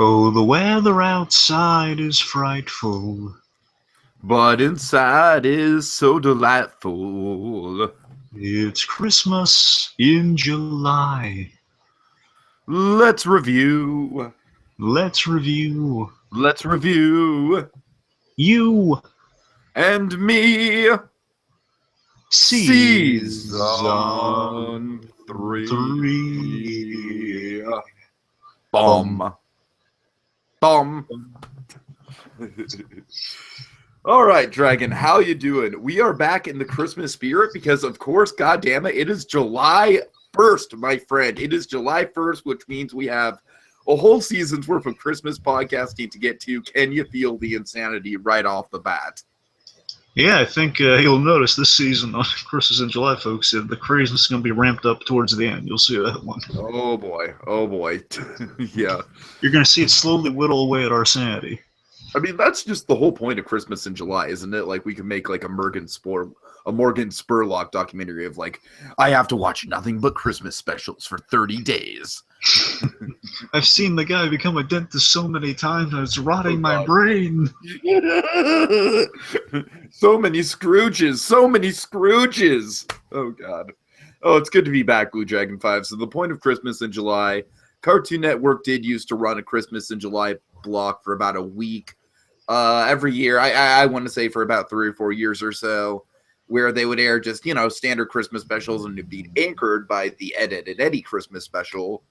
Oh, the weather outside is frightful, but inside is so delightful. it's Christmas in July. Let's review. Let's review Let's review. You And me. Season Season 3. 3. Bomb. Bomb. All right, Dragon, how you doing? We are back in the Christmas spirit because, of course, goddammit, it is July 1st, my friend. It is July 1st, which means we have a whole season's worth of Christmas podcasting to get to. Can you feel the insanity right off the bat? Yeah, I think you'll notice this season on Christmas in July, folks, the craziness is going to be ramped up towards the end. You'll see that one. Oh, boy. Oh, boy. Yeah. You're going to see it slowly whittle away at our sanity. I mean, that's just the whole point of Christmas in July, isn't it? Like, we can make, like, a Morgan Spurlock documentary of, like, I have to watch nothing but Christmas specials for 30 days. I've seen the guy become a dentist so many times, and it's rotting my brain. So many Scrooges. So many Scrooges. Oh, God. Oh, it's good to be back, BlueDragonFive. So the point of Christmas in July, Cartoon Network did used to run a Christmas in July block for about a week every year. I want to say for about 3 or 4 years or so, where they would air just, standard Christmas specials, and it'd be anchored by the Ed, Ed, and Eddie Christmas special,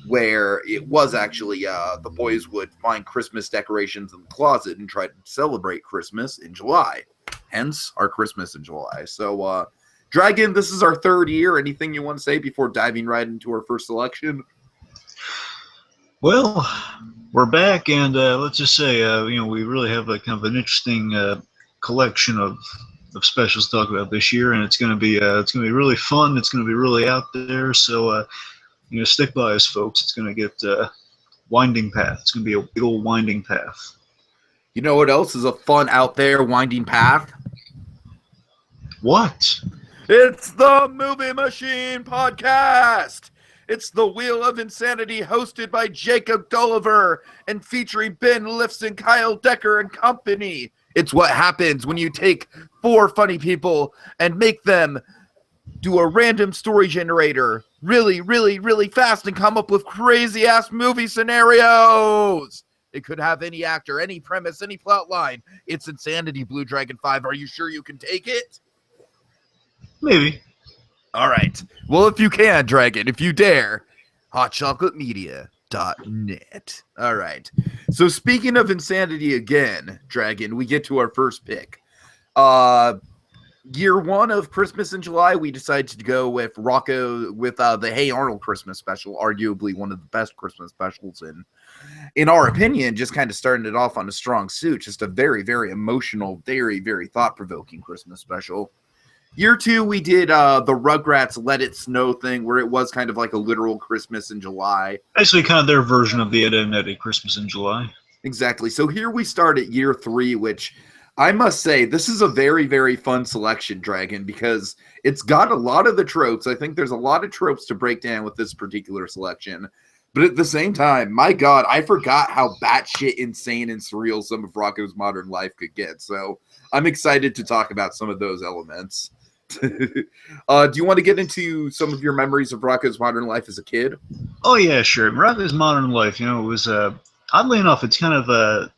where it was actually the boys would find Christmas decorations in the closet and try to celebrate Christmas in July. Hence, our Christmas in July. So, Dragon, this is our 3rd year. Anything you want to say before diving right into our first selection? Well, we're back, and let's just say, we really have a kind of an interesting collection of specials to talk about this year, and it's going to be really fun. It's going to be really out there. So, stick by us, folks. It's going to get winding path. It's going to be a big old winding path. You know what else is a fun out there winding path? What? It's the Movie Machine Podcast. It's the Wheel of Insanity hosted by Jacob Gulliver and featuring Ben Lifson, Kyle Decker, and company. It's what happens when you take 4 funny people and make them do a random story generator really, really, really fast and come up with crazy-ass movie scenarios. It could have any actor, any premise, any plot line. It's insanity, BlueDragonFive. Are you sure you can take it? Maybe. All right. Well, if you can, Dragon, if you dare, hotchocolatemedia.net. All right. So speaking of insanity again, Dragon, we get to our first pick. Year 1 of Christmas in July, we decided to go with Rocko with the Hey Arnold Christmas special, arguably one of the best Christmas specials in our opinion, just kind of starting it off on a strong suit. Just a very, very emotional, very, very thought-provoking Christmas special. Year 2, we did the Rugrats Let It Snow thing, where it was kind of like a literal Christmas in July. Actually, kind of their version of the Ed, Ed, and Eddie Christmas in July. Exactly. So here we start at year 3, which I must say, this is a very, very fun selection, Dragon, because it's got a lot of the tropes. I think there's a lot of tropes to break down with this particular selection. But at the same time, my God, I forgot how batshit insane and surreal some of Rocko's modern life could get. So I'm excited to talk about some of those elements. Do you want to get into some of your memories of Rocko's modern life as a kid? Oh yeah, sure. Rocko's modern life, it was oddly enough, it's kind of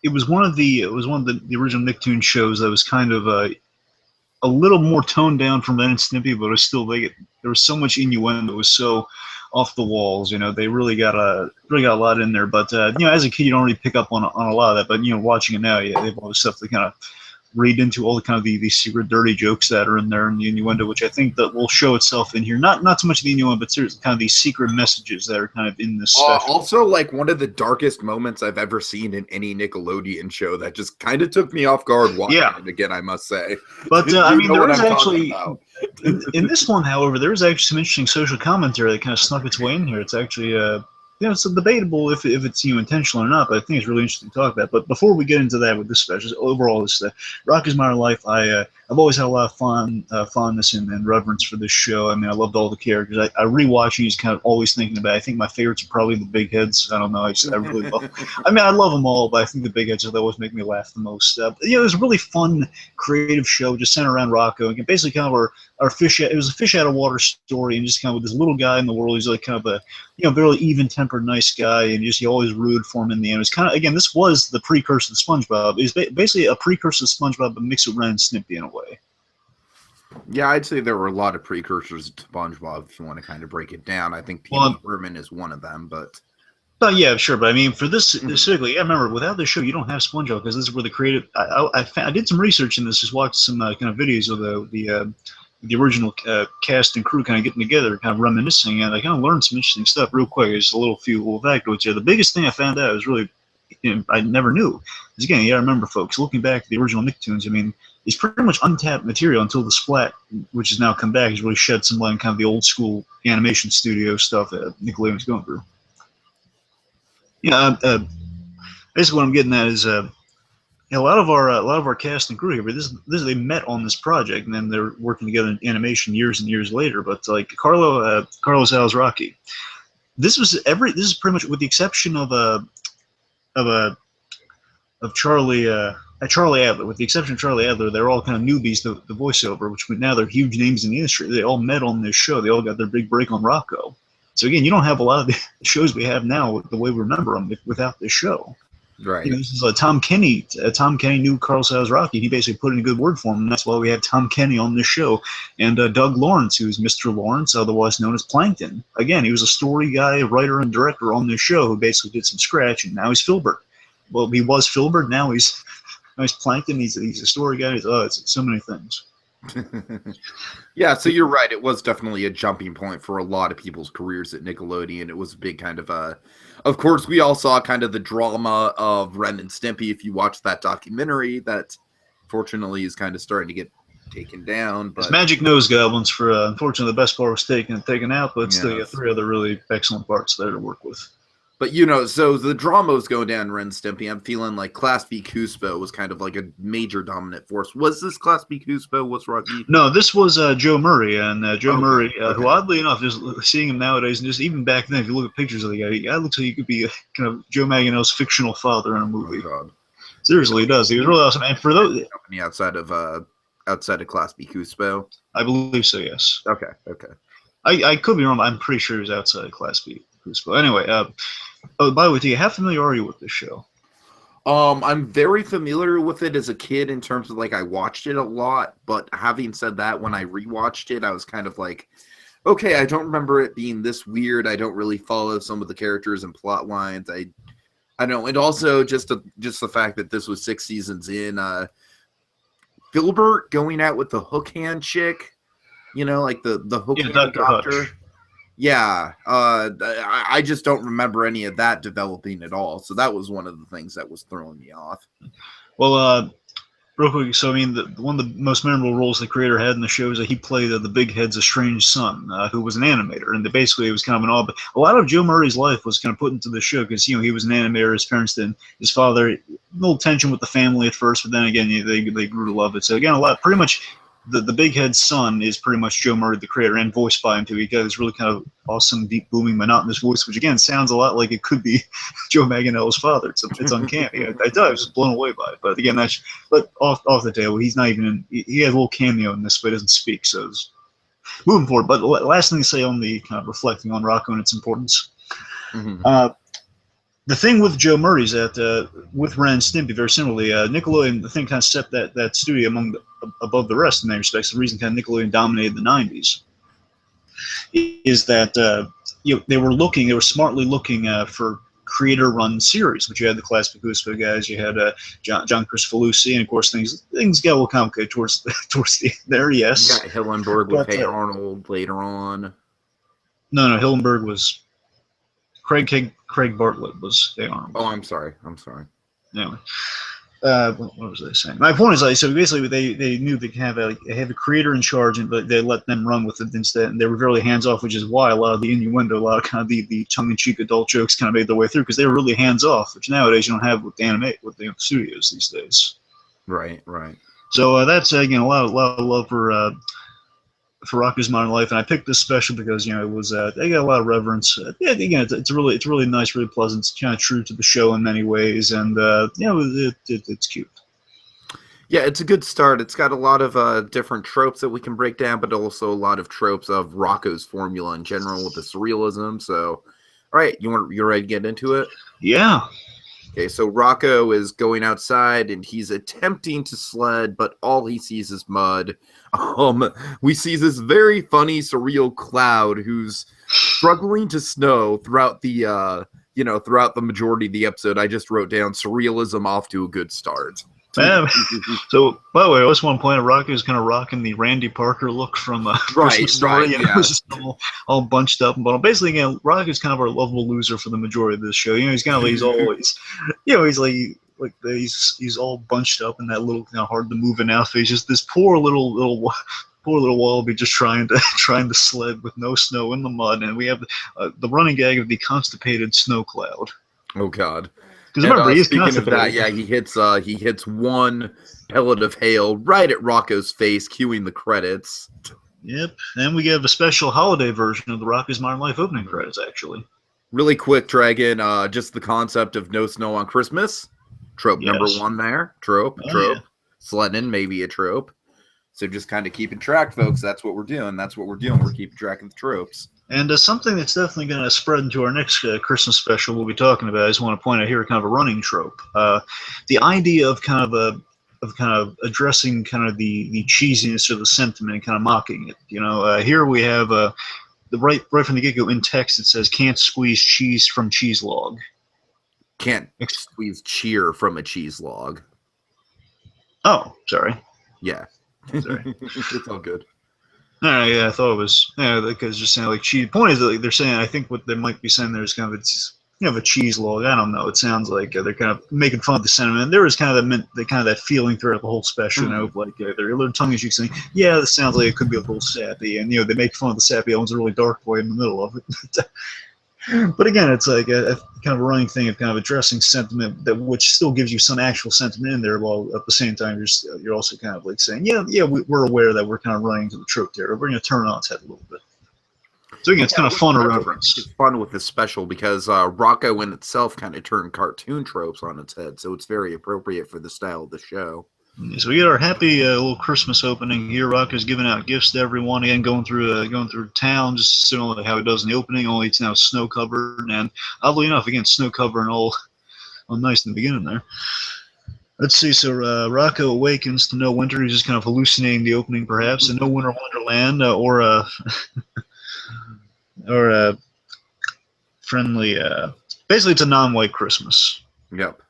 it was one of the original NickToons shows that was kind of a little more toned down from Ren and Snippy, but it was still there was so much innuendo. It was so off the walls. They really got a lot in there. But as a kid, you don't really pick up on a lot of that. But watching it now, they have all the stuff that kind of read into all the kind of the secret dirty jokes that are in there and the innuendo, which I think that will show itself in here. Not so much the innuendo, but seriously kind of these secret messages that are kind of in this special. Also, like one of the darkest moments I've ever seen in any Nickelodeon show that just kind of took me off guard watching it again, I must say. But I mean, there is actually in this one, however, there is actually some interesting social commentary that kind of snuck its way in here. It's actually it's debatable if it's intentional or not, but I think it's really interesting to talk about. But before we get into that with this special, overall, this Rocko's Modern Life, I've always had a lot of fondness and reverence for this show. I mean, I loved all the characters. I rewatch these, kind of always thinking about it. I think my favorites are probably the big heads. I don't know. I really love. I mean, I love them all, but I think the big heads always make me laugh the most. It was a really fun, creative show, just centered around Rocko, and basically kind of our fish. It was a fish out of water story, and just kind of with this little guy in the world. He's like kind of a very even-tempered, nice guy, and you always rooted for him in the end. It was kind of, again, this was the precursor to SpongeBob. It was basically a precursor to SpongeBob, but mixed with Ren and Stimpy in a way. Yeah, I'd say there were a lot of precursors to SpongeBob if you want to kind of break it down. I think Pee-wee Herman is one of them, but... yeah, sure, but I mean, for this specifically, I remember without this show, you don't have SpongeBob, because this is where the creative... I did some research in this, just watched some kind of videos of the original cast and crew kind of getting together, kind of reminiscing, and I kind of learned some interesting stuff real quick. Just a few little factoids here. The biggest thing I found out was really, I never knew. Because again, I remember, folks, looking back at the original Nicktoons, I mean, it's pretty much untapped material until the Splat, which has now come back, has really shed some light on kind of the old school animation studio stuff that Nickelodeon was going through. Basically what I'm getting at is, a lot of our cast and crew here, but they met on this project, and then they're working together in animation years and years later. But like Carlos Alazraki, this is pretty much, with the exception of Charlie Adler. With the exception of Charlie Adler, they're all kind of newbies to the voiceover, which now they're huge names in the industry. They all met on this show. They all got their big break on Rocko. So again, you don't have a lot of the shows we have now the way we remember them without this show. Right. This is Tom Kenny. Tom Kenny knew Carlos Alazraki. He basically put in a good word for him, and that's why we have Tom Kenny on this show. And Doug Lawrence, who's Mr. Lawrence, otherwise known as Plankton. Again, he was a story guy, writer, and director on this show who basically did some scratch, and now he's Filbert. Well, he was Filbert. Now he's Plankton. He's a story guy. It's so many things. Yeah, so you're right. It was definitely a jumping point for a lot of people's careers at Nickelodeon. It was a big kind of course, we all saw kind of the drama of Ren and Stimpy. If you watch that documentary, that fortunately is kind of starting to get taken down. But it's Magic Nose Goblins for unfortunately the best part was taken out, but still got 3 other really excellent parts there to work with. But, so the drama was going down Ren and Stimpy. I'm feeling like Class B Cuspo was kind of like a major dominant force. Was this Class B Cuspo? What's Rocky? No, this was Joe Murray. And Joe Murray, who oddly enough, just seeing him nowadays, and just even back then, if you look at pictures of the guy looks like he could be kind of Joe Manganiello's fictional father in a movie. Oh, God. Seriously, he does. He was really awesome. And for those... company outside of Class B Cuspo? I believe so, yes. Okay. I could be wrong, but I'm pretty sure he was outside of Class B Cuspo. Anyway, by the way, Tia, how familiar are you with this show? I'm very familiar with it as a kid in terms of I watched it a lot, but having said that, when I rewatched it, I was kind of like, okay, I don't remember it being this weird. I don't really follow some of the characters and plot lines. I know, and also just the fact that this was 6 seasons in, Filbert going out with the hook hand chick, the hook hand doctor. Yeah, I just don't remember any of that developing at all. So that was one of the things that was throwing me off. Well, real quick, so I mean, one of the most memorable roles the creator had in the show is that he played the Big Head's estranged son, who was an animator, and basically it was kind of an all. But a lot of Joe Murray's life was kind of put into the show because he was an animator. His parents didn't. His father, a little tension with the family at first, but then again they grew to love it. So again, pretty much. The Big Head's son is pretty much Joe Murray, the creator, and voiced by him too. He got this really kind of awesome, deep, booming, monotonous voice, which again sounds a lot like it could be Joe Manganiello's father. It's uncanny. I was blown away by it. But again, but off the table. He's not even in. He has a little cameo in this, but he doesn't speak. So it's moving forward. But last thing to say on the kind of reflecting on Rocko and its importance. Mm-hmm. The thing with Joe Murray is that with Ren and Stimpy, very similarly, Nickelodeon, the thing kind of set that studio above the rest in many respects. The reason kind of Nickelodeon dominated the 90s is that they were smartly looking for creator-run series, which you had the Class B Cuspo guys, you had John Cristofalusi, and of course things got a little complicated towards the end there. Yes, you got Hillenburg with Hey Arnold later on. No, Hillenburg was Craig Bartlett was Hey Arnold. Oh, I'm sorry. Anyway. what was I saying? My point is, like, so basically they knew they have a creator in charge, and but they let them run with it instead, and they were very hands off, which is why a lot of the innuendo, a lot of kind of the tongue in cheek adult jokes kind of made their way through because they were really hands off, which nowadays you don't have with the studios these days. Right, right. So that's again a lot of love for Rocko's Modern Life, and I picked this special because it was they got a lot of reverence. Yeah, again, it's really nice, really pleasant. It's kind of true to the show in many ways, and it's cute. Yeah, it's a good start. It's got a lot of different tropes that we can break down, but also a lot of tropes of Rocko's formula in general with the surrealism. So, all right, you ready to get into it? Yeah. Okay, so Rocko is going outside and he's attempting to sled, but all he sees is mud. We see this very funny, surreal cloud who's struggling to snow throughout the throughout the majority of the episode. I just wrote down surrealism off to a good start. So, by the way, I just want to point out Rocko's kind of rocking the Randy Parker look from Christmas Story. Yeah. Just all bunched up and bottom. Basically, again, Rocko's kind of our lovable loser for the majority of this show. He's kind of he's always, he's like he's all bunched up in that little kind of hard to move in outfit. He's just this poor little wallaby just trying to sled with no snow in the mud, and we have the running gag of the constipated snow cloud. Oh God. Because remember, he's speaking of that, yeah, he hits one pellet of hail right at Rocko's face, cueing the credits. Yep, and we have a special holiday version of the Rocko's Modern Life opening credits, actually. Really quick, Dragon, just the concept of no snow on Christmas. Trope number one there. Trope. Yeah. Sledding, maybe a trope. So just kind of keeping track, folks. That's what we're doing. We're keeping track of the tropes. And something that's definitely going to spread into our next Christmas special we'll be talking about. I just want to point out here kind of a running trope. The idea of kind of addressing kind of the cheesiness or the sentiment and kind of mocking it. Here we have right from the get-go in text it says can't squeeze cheese from cheese log. Can't squeeze cheer from a cheese log. Oh, sorry. Yeah. Sorry. It's all good. Yeah, I thought it was because just saying like cheese. Point is that they're saying I think what they might be saying there is kind of it's a cheese log. I don't know. It sounds like they're kind of making fun of the sentiment. There was kind of that feeling throughout the whole special. Like they're a little tongue in cheek saying, "Yeah, this sounds like it could be a little sappy," and they make fun of the sappy owns a really dark boy in the middle of it. But again, it's like a kind of a running thing of kind of addressing sentiment which still gives you some actual sentiment in there, while at the same time you're also kind of like saying, we're aware that we're kind of running into the trope there. We're going to turn it on its head a little bit. So again, it's kind of fun or reference. It's fun with this special because Rocko in itself kind of turned cartoon tropes on its head, so it's very appropriate for the style of the show. So we get our happy little Christmas opening here. Rocko's giving out gifts to everyone. Again, going through town, just similar to how he does in the opening. Only it's now snow covered, and oddly enough, again, snow cover and all nice in the beginning there. Let's see. So Rocko awakens to no winter. He's just kind of hallucinating the opening, perhaps, and no winter wonderland or a friendly. Basically, it's a non-white Christmas. Yep.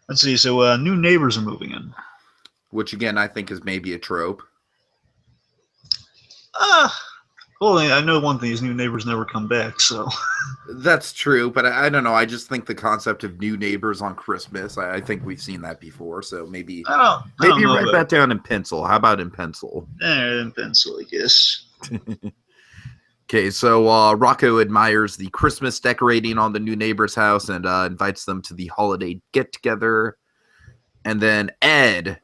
Let's see. So new neighbors are moving in. Which, again, I think is maybe a trope. Well, I know one thing is new neighbors never come back, so. That's true, but I don't know. I just think the concept of new neighbors on Christmas, I think we've seen that before, so maybe write that down in pencil. How about in pencil? In pencil, I guess. Okay, so Rocko admires the Christmas decorating on the new neighbor's house and invites them to the holiday get-together. And then Ed.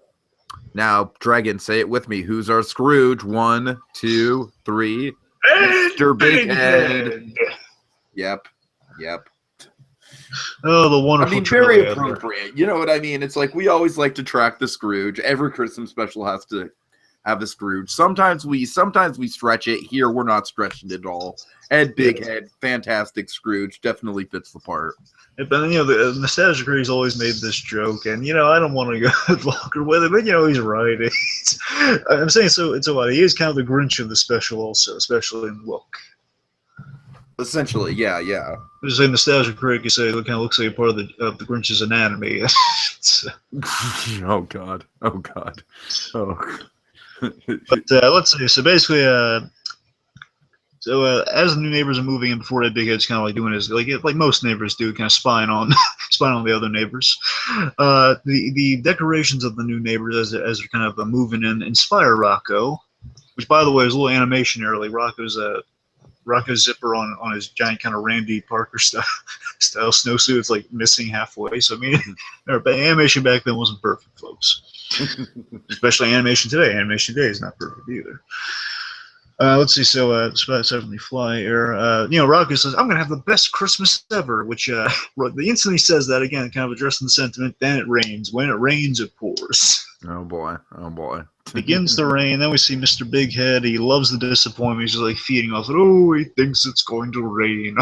Now, Dragon, say it with me. Who's our Scrooge? 1, 2, 3. Mr. Big Head. Yep. Oh, the wonderful. I mean, very appropriate. You know what I mean? It's like we always like to track the Scrooge. Every Christmas special has to have the Scrooge. Sometimes we stretch it. Here, we're not stretching it at all. Ed Big Head, fantastic Scrooge. Definitely fits the part. But the Nostalgia Crew's always made this joke, and I don't want to go vulgar with it, but he's right. I'm saying so. It's he is kind of the Grinch of the special, also, especially in look. Essentially, yeah. There's a Nostalgia Critic. You say it kind of looks like a part of the Grinch's anatomy. Oh God. But let's see. So basically, So as the new neighbors are moving in, before that, Big Head's kind of like doing his like most neighbors do, kind of spying on spying on the other neighbors. The decorations of the new neighbors as they're kind of moving in inspire Rocko, which by the way is a little animation there, like Rocko's zipper on his giant kind of Randy Parker style snowsuit. It's like missing halfway. So I mean, animation back then wasn't perfect, folks. Especially animation today. Animation today is not perfect either. Let's see. So, Spot 70 Fly Air. Rocko says, "I'm gonna have the best Christmas ever." Which the instant he says that, again, kind of addressing the sentiment. Then it rains. When it rains, it pours. Oh boy. Oh boy. Begins to rain. Then we see Mr. Big Head. He loves the disappointment. He's just like feeding off it. Oh, he thinks it's going to rain.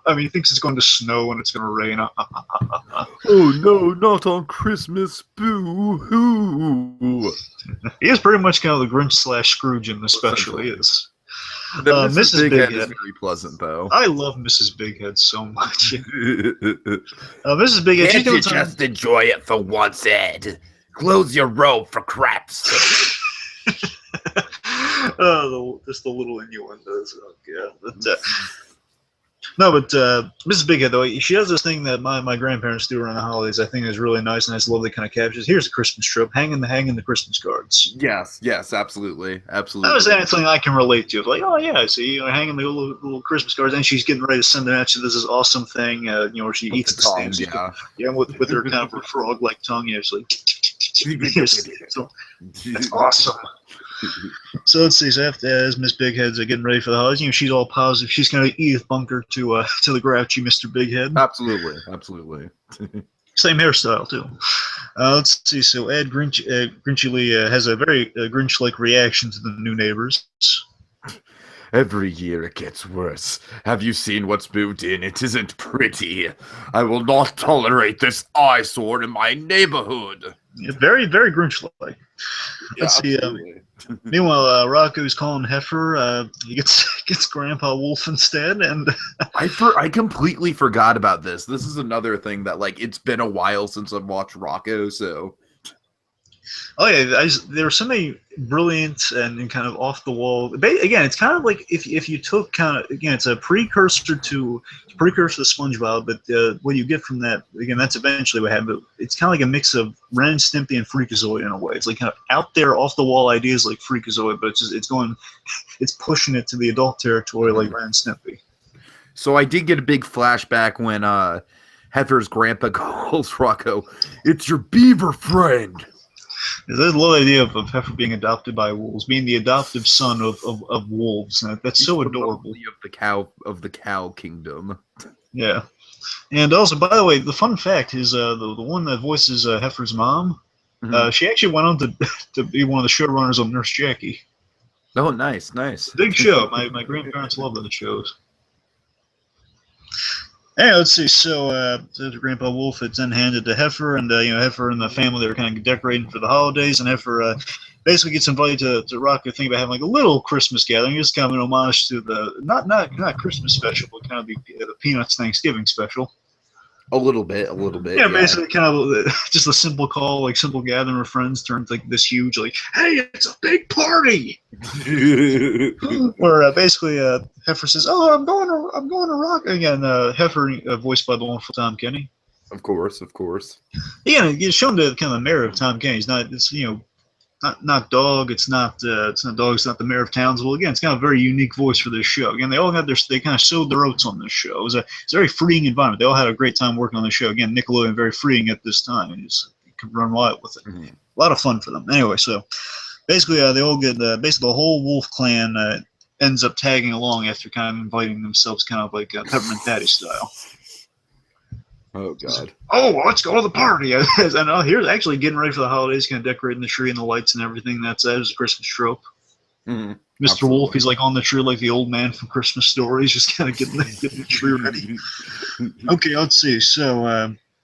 I mean, he thinks it's going to snow and it's going to rain. Oh no, not on Christmas. Boo hoo. He is pretty much kind of the Grinch / Scrooge in this special. He is. Mrs. Big Head is very pleasant, though. I love Mrs. Big Head so much. Mrs. Big Head. Can't you just enjoy it for once, Ed? Close your robe for crap's sake. Just the little innuendos. Oh, yeah. But Mrs. Big Head, though, she does this thing that my grandparents do around the holidays. I think is really nice, and I just love that kind of captures. Here's a Christmas trope: hanging the Christmas cards. Yes, absolutely. That was anything I can relate to. Like, oh yeah, see, hanging the little Christmas cards, and she's getting ready to send them out to this awesome thing, where she eats the stamps. Yeah, with her kind of her frog-like tongue. Yeah, it's like, so that's awesome. So let's see. So as Miss Big Head's getting ready for the holidays, she's all positive. She's going to Edith Bunker to the grouchy Mr. Big Head. Absolutely. Same hairstyle too. Let's see. So Ed Grinchily has a very Grinch-like reaction to the new neighbors. Every year it gets worse. Have you seen what's moved in? It isn't pretty. I will not tolerate this eyesore in my neighborhood. Yeah, very, very Grinch-like. Let's see. Meanwhile, Rocko's calling Heifer. He gets Grandpa Wolf instead, and I completely forgot about this. This is another thing that it's been a while since I've watched Rocko, so. Oh yeah, there were so many brilliant and kind of off the wall. Again, it's kind of like if you took it's a precursor to SpongeBob, but what you get from that, again, that's eventually what happened. But it's kind of like a mix of Ren and Stimpy and Freakazoid in a way. It's like kind of out there, off the wall ideas like Freakazoid, but it's pushing it to the adult territory like Ren and Stimpy. So I did get a big flashback when Heifer's grandpa calls Rocko, "It's your beaver friend." There's a little idea of Heifer being adopted by wolves, being the adoptive son of wolves. That's so adorable. Of the cow kingdom. Yeah, and also, by the way, the fun fact is the one that voices Heifer's mom. Mm-hmm. She actually went on to be one of the showrunners of Nurse Jackie. Oh, nice. Big show. My grandparents love those shows. Hey, let's see. So, Grandpa Wolf had then handed to Heifer, and Heifer and the family, they were kind of decorating for the holidays, and Heifer basically gets invited to Rocko, think about having a little Christmas gathering. It's kind of an homage to the not Christmas special, but kind of the Peanuts Thanksgiving special. A little bit. Yeah, basically kind of just a simple call, simple gathering of friends turns this huge, hey, it's a big party. Where basically Heifer says, "Oh, I'm going to Rock again." Heifer voiced by the wonderful Tom Kenny. Of course. Yeah, it's shown to kind of the mayor of Tom Kenny. It's not Dog. It's not Dog. It's not the mayor of Townsville. Again, it's kind of a very unique voice for this show. Again, they all had they kind of sowed their oats on this show. It's a very freeing environment. They all had a great time working on the show. Again, Nickelodeon very freeing at this time. You could run wild with it. Mm-hmm. A lot of fun for them. Anyway, so basically they all get basically the whole Wolf clan ends up tagging along after kind of inviting themselves kind of like Peppermint Patty style. Oh, God. Oh, let's go to the party. And here's actually getting ready for the holidays, kind of decorating the tree and the lights and everything. That is a Christmas trope. Mm-hmm. Mr. Absolutely. Wolf, he's on the tree like the old man from Christmas Story. He's just kind of getting the tree ready. Okay, let's see.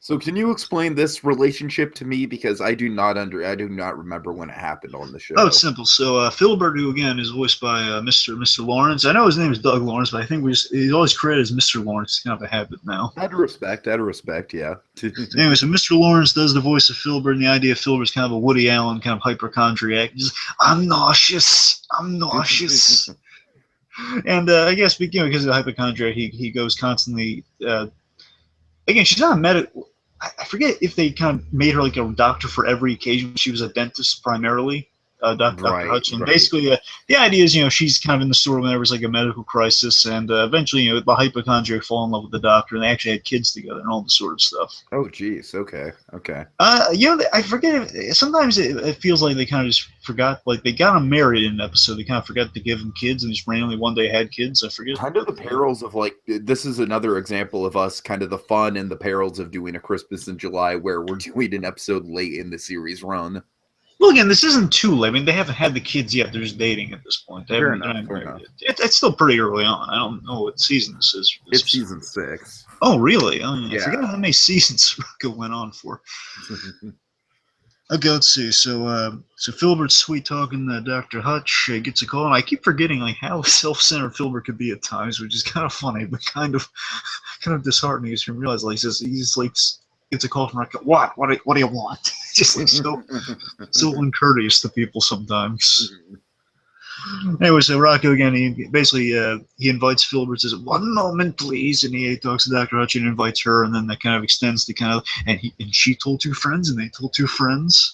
So can you explain this relationship to me, because I do not remember when it happened on the show. Oh, it's simple. So Philbert, who again is voiced by Mr. Lawrence. I know his name is Doug Lawrence, but I think he's always credited as Mr. Lawrence. It's kind of a habit now. Out of respect, yeah. Anyway, so Mr. Lawrence does the voice of Philbert, and the idea of Philbert's kind of a Woody Allen kind of hypochondriac. He's, I'm nauseous. And I guess because of the hypochondriac, he goes constantly. Again, she's not a medical. I forget if they kind of made her like a doctor for every occasion. She was a dentist primarily, Dr. Hudson. Right. Basically, the idea is, she's kind of in the store whenever it's like a medical crisis, and eventually, the hypochondriac fall in love with the doctor, and they actually had kids together and all this sort of stuff. Oh, geez. Okay. I forget. Sometimes it feels like they kind of just forgot. Like they got them married in an episode. They kind of forgot to give them kids, and just randomly one day had kids. I forget. Kind of the perils of this is another example of us kind of the fun and the perils of doing a Christmas in July where we're doing an episode late in the series run. Well, again, this isn't too late. I mean, they haven't had the kids yet. They're just dating at this point. Fair enough. It's still pretty early on. I don't know what season this is. It's season 6. Oh, really? Oh, yeah. I forget how many seasons Rocko went on for. Okay, let's see. So Filbert's sweet talking Dr. Hutch gets a call, and I keep forgetting how self-centered Filbert could be at times, which is kind of funny, but kind of disheartening as you realize. Like he's like gets a call from Rocko. What do you want? Just like so uncourteous to people sometimes. Anyway, so Rocko again, he invites Filbert, says, "1 moment, please," and he talks to Dr. Hutch and invites her, and then that kind of extends to and she told 2 friends, and they told 2 friends.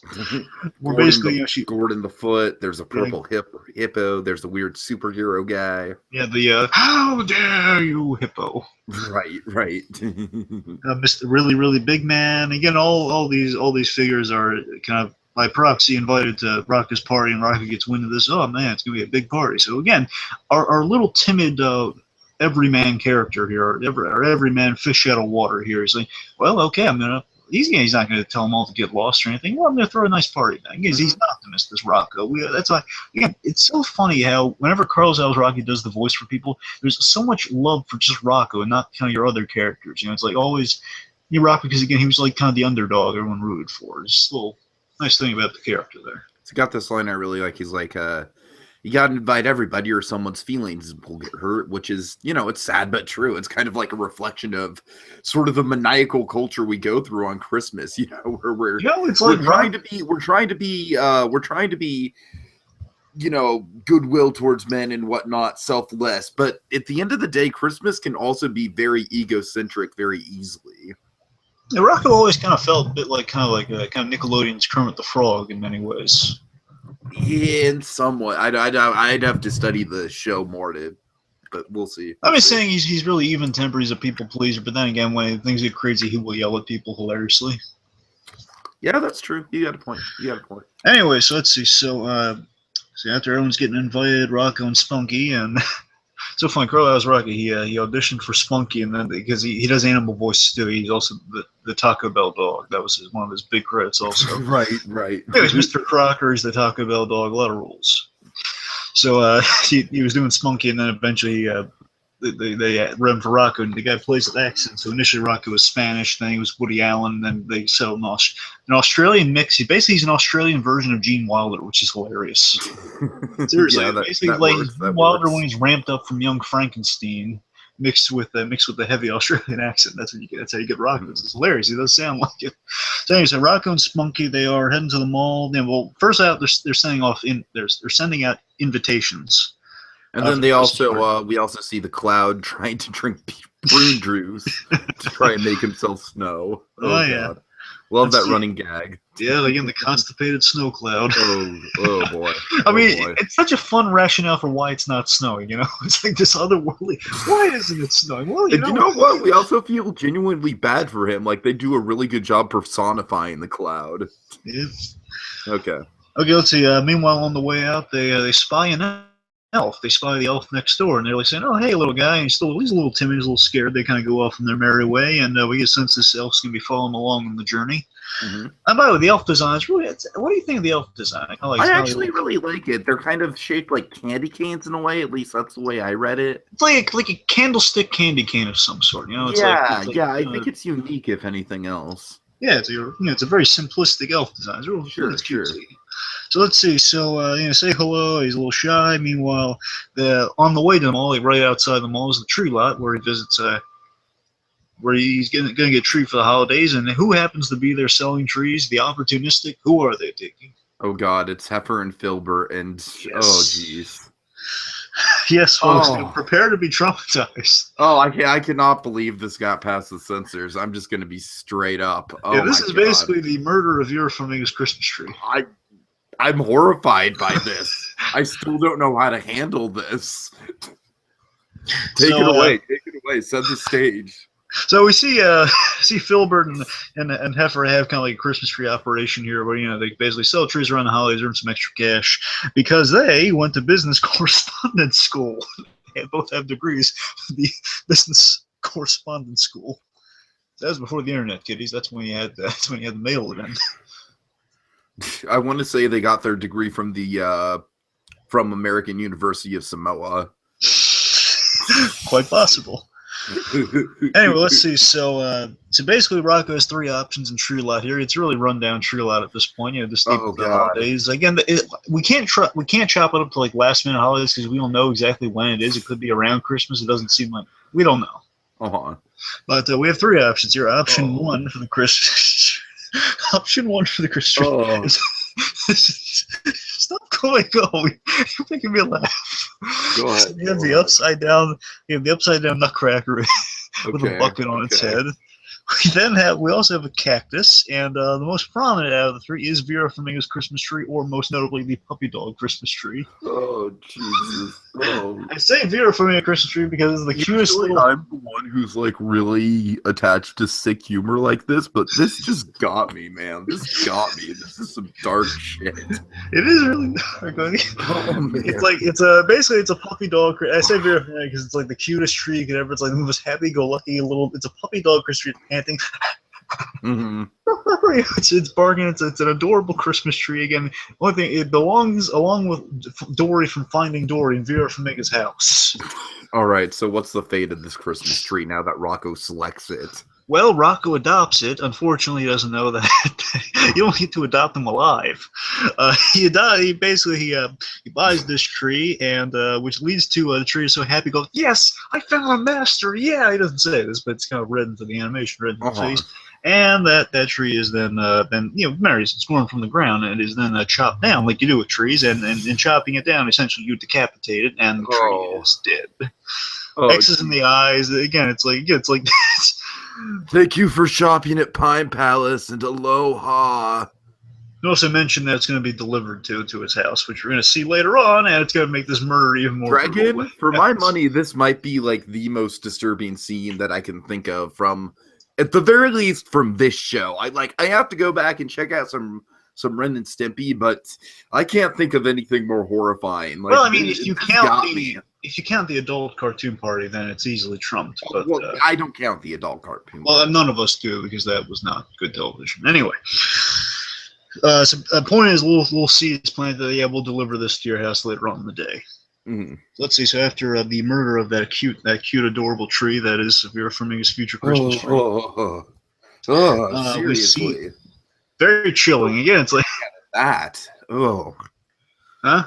We're basically, Gordon the Foot. There's a purple hippo. There's a weird superhero guy. Yeah, the how dare you, hippo? Right. Mr. Really, really big man. Again, all these figures are kind of by proxy invited to Rocko's party, and Rocko gets wind of this. Oh man, it's gonna be a big party. So again, our little timid everyman character here, our everyman fish out of water here is like, well, okay, he's not gonna tell them all to get lost or anything. Well, I'm gonna throw a nice party. He's an optimist, this Rocko. That's why, again, it's so funny how whenever Carlos Alvarez does the voice for people, there's so much love for just Rocko and not kind of your other characters. It's like always Rocko, because again, he was like kind of the underdog everyone rooted for. It's just a little nice thing about the character there. It's got this line I really like. He's like, you got to invite everybody or someone's feelings will get hurt, which is, it's sad but true. It's kind of like a reflection of sort of the maniacal culture we go through on Christmas, where we're trying to be, goodwill towards men and whatnot, selfless. But at the end of the day, Christmas can also be very egocentric very easily. Yeah, Rocko always kind of felt a bit like Nickelodeon's Kermit the Frog in many ways. Yeah, in somewhat. I'd have to study the show more but we'll see. I'm just saying he's really even tempered. He's a people pleaser, but then again, when things get crazy, he will yell at people hilariously. Yeah, that's true. You got a point. Anyway, so let's see. So after everyone's getting invited, Rocko and Spunky, and so funny, Carlos Rocko, he auditioned for Spunky, and then because he does animal voices too, he's also the Taco Bell dog. That was one of his big credits also. Right. Anyways, Mr. Crocker is the Taco Bell dog. A lot of rules. So he was doing Spunky, and then eventually they read him for Rocko, and the guy plays an accent. So initially Rocko was Spanish, then he was Woody Allen, and then they settled an Australian mix. He's an Australian version of Gene Wilder, which is hilarious. Seriously, yeah, basically like Gene Wilder when he's ramped up from Young Frankenstein, mixed with the heavy Australian accent. That's what you get. That's how you get Rocko. It's hilarious. He does sound like it. So anyway, so Rocko and Spunky, they are heading to the mall. Then, well, first out, they're sending out invitations. And then we also see the Cloud trying to drink prune juice to try and make himself snow. Oh yeah, God. Love that running gag. Yeah, again, the constipated snow cloud. Oh boy. I mean, it's such a fun rationale for why it's not snowing. It's like this otherworldly. Why isn't it snowing? Well, you know what? We also feel genuinely bad for him. Like they do a really good job personifying the Cloud. Yeah. Okay, let's see. Meanwhile, on the way out, they spy an elf. They spy the elf next door, and they're like saying, "Oh, hey, little guy." And he's a little timid, he's a little scared. They kind of go off on their merry way, and we get a sense this elf's going to be following along on the journey. Mm-hmm. And by the way, the elf design is really. What do you think of the elf design? I actually really like it. They're kind of shaped like candy canes in a way. At least that's the way I read it. It's like a candlestick candy cane of some sort. It's I think it's unique, if anything else. Yeah, it's a very simplistic elf design. It's real, sure. So let's see. So say hello. He's a little shy. Meanwhile, on the way to the mall, right outside the mall is the tree lot where he visits. Where he's going to get a tree for the holidays, and who happens to be there selling trees? The opportunistic. Who are they taking? Oh God, it's Heifer and Filbert, and yes. Oh geez. Yes, folks, prepare to be traumatized. Oh, I cannot believe this got past the censors. I'm just going to be straight up. Oh, yeah, this is basically the murder of your Flamingo's Christmas tree. I'm horrified by this. I still don't know how to handle this. Take it away. Take it away. Set the stage. So we see Filbert and Heifer have kind of like a Christmas tree operation here, where they basically sell trees around the holidays, earn some extra cash because they went to business correspondence school. They both have degrees from the business correspondence school. That was before the internet, kiddies. That's when you had the mail event. I want to say they got their degree from the from American University of Samoa. Quite possible. Anyway, let's see. So basically, Rocko has 3 options in Tree Lot here. It's really rundown Tree Lot at this point. Just the holidays. Again, we can't chop it up to like last minute holidays because we don't know exactly when it is. It could be around Christmas. It doesn't seem like we don't know. But we have 3 options here. Option 1 for the Christmas. Option 1 for the Christmas. Stop going. You're making me laugh. Go ahead. You have the upside down nutcracker with a bucket on its head. We also have a cactus, and the most prominent out of the 3 is Vera Flamingo's Christmas tree, or most notably the puppy dog Christmas tree. Oh Jesus! Oh. I say Vera Flamingo Christmas tree because it's the cutest little. I'm the one who's like really attached to sick humor like this, but this just got me, man. This got me. This is some dark shit. It is really dark. Oh, man. Basically it's a puppy dog. I say Vera Flamingo because it's like the cutest tree you could ever. It's like the most happy-go-lucky little. It's a puppy dog Christmas tree. Panting. Mm-hmm. It's barking. It's an adorable Christmas tree. Again, one thing, it belongs along with Dory from Finding Dory and Vera from Mega's house. All right, so what's the fate of this Christmas tree now that Rocko selects it? Well, Rocko adopts it. Unfortunately, he doesn't know that you don't get to adopt them alive. He buys this tree, and which leads to the tree is so happy, goes, "Yes, I found a master!" Yeah, he doesn't say this, but it's kind of read into the animation, read into the face. And that tree is then marries, it's grown from the ground, and is then chopped down like you do with trees. And chopping it down, essentially you decapitate it, and the tree is dead. X's in the eyes. Again, it's like Thank you for shopping at Pine Palace, and aloha. You also mentioned that it's going to be delivered to his house, which we're going to see later on, and it's going to make this murder even more. Dragon, for my money, this might be like the most disturbing scene that I can think of from, at the very least, from this show. I have to go back and check out some Ren and Stimpy, but I can't think of anything more horrifying. Well, I mean, if you count the adult cartoon party, then it's easily trumped. But I don't count the adult cartoon. Well, none of us do because that was not good television. Anyway, so the point is, we'll see his plan that we'll deliver this to your house later on in the day. Mm-hmm. Let's see. So after the murder of that cute, adorable tree that is Vera Flamingo's future Christmas tree, seriously. We see, very chilling. Again, it's like that. Oh, huh?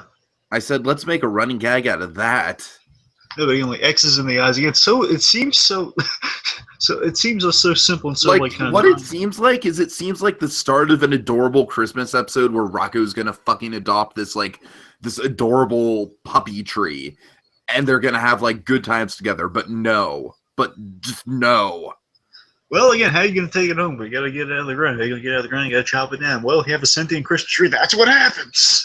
I said, let's make a running gag out of that. No, they only X's in the eyes. Again, it seems so simple and so like kind of. What it seems like the start of an adorable Christmas episode where Rocko's gonna fucking adopt this adorable puppy tree, and they're gonna have like good times together. But just no. Well, again, how are you going to take it home? You got to get it out of the ground. How are you going to get it out of the ground? You got to chop it down. Well, if you have a sentient Christmas tree, that's what happens.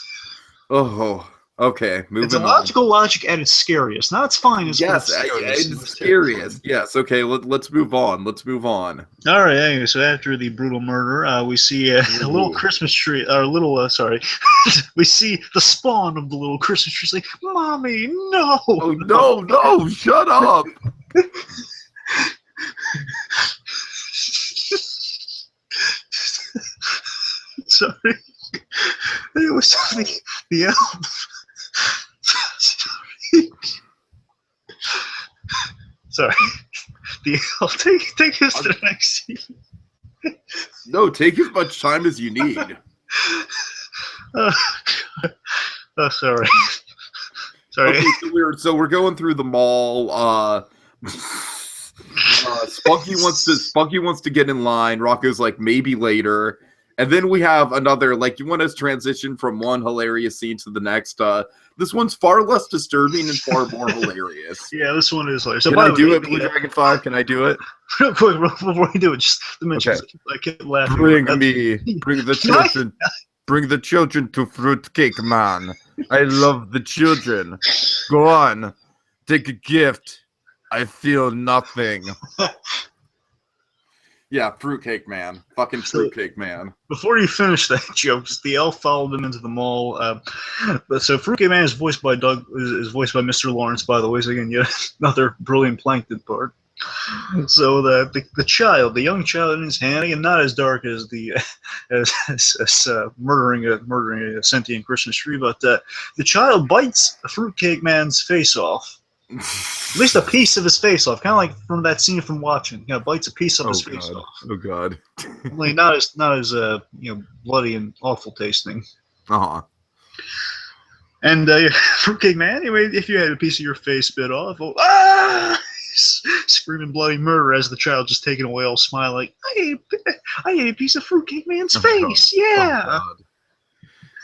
Oh, okay. Moving on. Logical logic at its scariest. Not its finest. Yes, it's scariest. Yes. Okay. Let's move on. Let's move on. All right. Anyway, so after the brutal murder, we see a little Christmas tree. We see the spawn of the little Christmas tree. It's like, Mommy, no. Oh no! Shut up. Sorry. It was the elf. Sorry. The elf. Take us to the next scene. No, take as much time as you need. Sorry. Sorry. Okay, so we're going through the mall. Spunky wants to get in line. Rocko's like, maybe later. And then we have another, like, you want us to transition from one hilarious scene to the next. This one's far less disturbing and far more hilarious. Yeah, this one is hilarious. So Can I do it, Blue Dragon 5? Can I do it? Real quick, before you do it, just to mention, Okay. I kept laughing. Bring the children to Fruitcake Man. I love the children. Go on, take a gift. I feel nothing. Yeah, Fruitcake Man. Fucking Fruitcake Man. Before you finish that joke, the elf followed him into the mall. But so Fruitcake Man is voiced by is voiced by Mr. Lawrence, by the way. So again, yet another brilliant plankton part. So the young child in his hand, again, not as dark as the as murdering a sentient Christmas tree, but the child bites the Fruitcake Man's face off. At least a piece of his face off, kind of like from that scene from Watching. Bites a piece of his face off. Oh god. Only not as bloody and awful tasting. And Fruitcake Man, anyway, if you had a piece of your face bit off, screaming bloody murder as the child just taking away, all smile like, I ate a piece of Fruitcake Man's face. Yeah. Oh,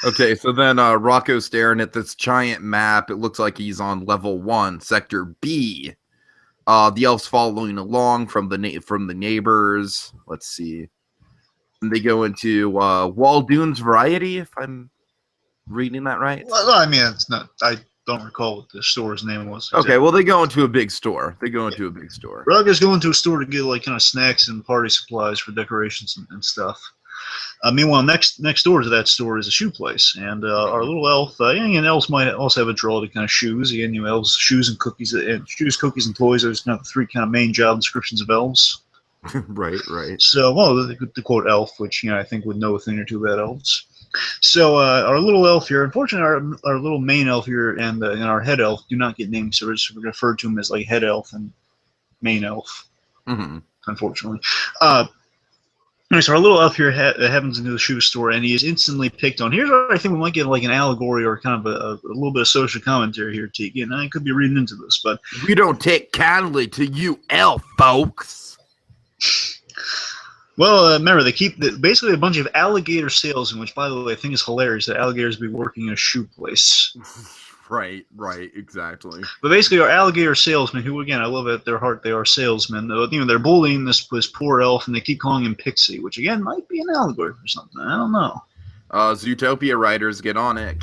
okay, so then Rocko's staring at this giant map. It looks like he's on level 1, sector B. The elf's following along from the neighbors. Let's see. And they go into Waldoon's Variety, if I'm reading that right. Well, I mean, it's not. I don't recall what the store's name was. Exactly. Okay, well, they go into a big store. Rocko's going to a store to get like kind of snacks and party supplies for decorations and stuff. Meanwhile, next door to that store is a shoe place, and our little elf, and elves might also have a draw to kind of shoes. Again, elves, shoes, and cookies, and toys. Those kind of three kind of main job descriptions of elves. Right. So, well, the quote elf, which I think would know a thing or two about elves. So, our little elf here, unfortunately, our little main elf here and our head elf do not get named, so we're just referred to him as like head elf and main elf. Mm-hmm. Unfortunately. So our little elf here happens into the shoe store, and he is instantly picked on. Here's where I think we might get like an allegory or kind of a little bit of social commentary here, Tiki. And I could be reading into this, but we don't take kindly to you elf folks. Well, remember, they keep basically a bunch of alligator salesmen, which, by the way, I think is hilarious that alligators be working in a shoe place. Right, exactly. But basically, our alligator salesmen, who, again, I love at their heart, they are salesmen. They're bullying this poor elf, and they keep calling him Pixie, which, again, might be an allegory for something. I don't know. Zootopia writers, get on it.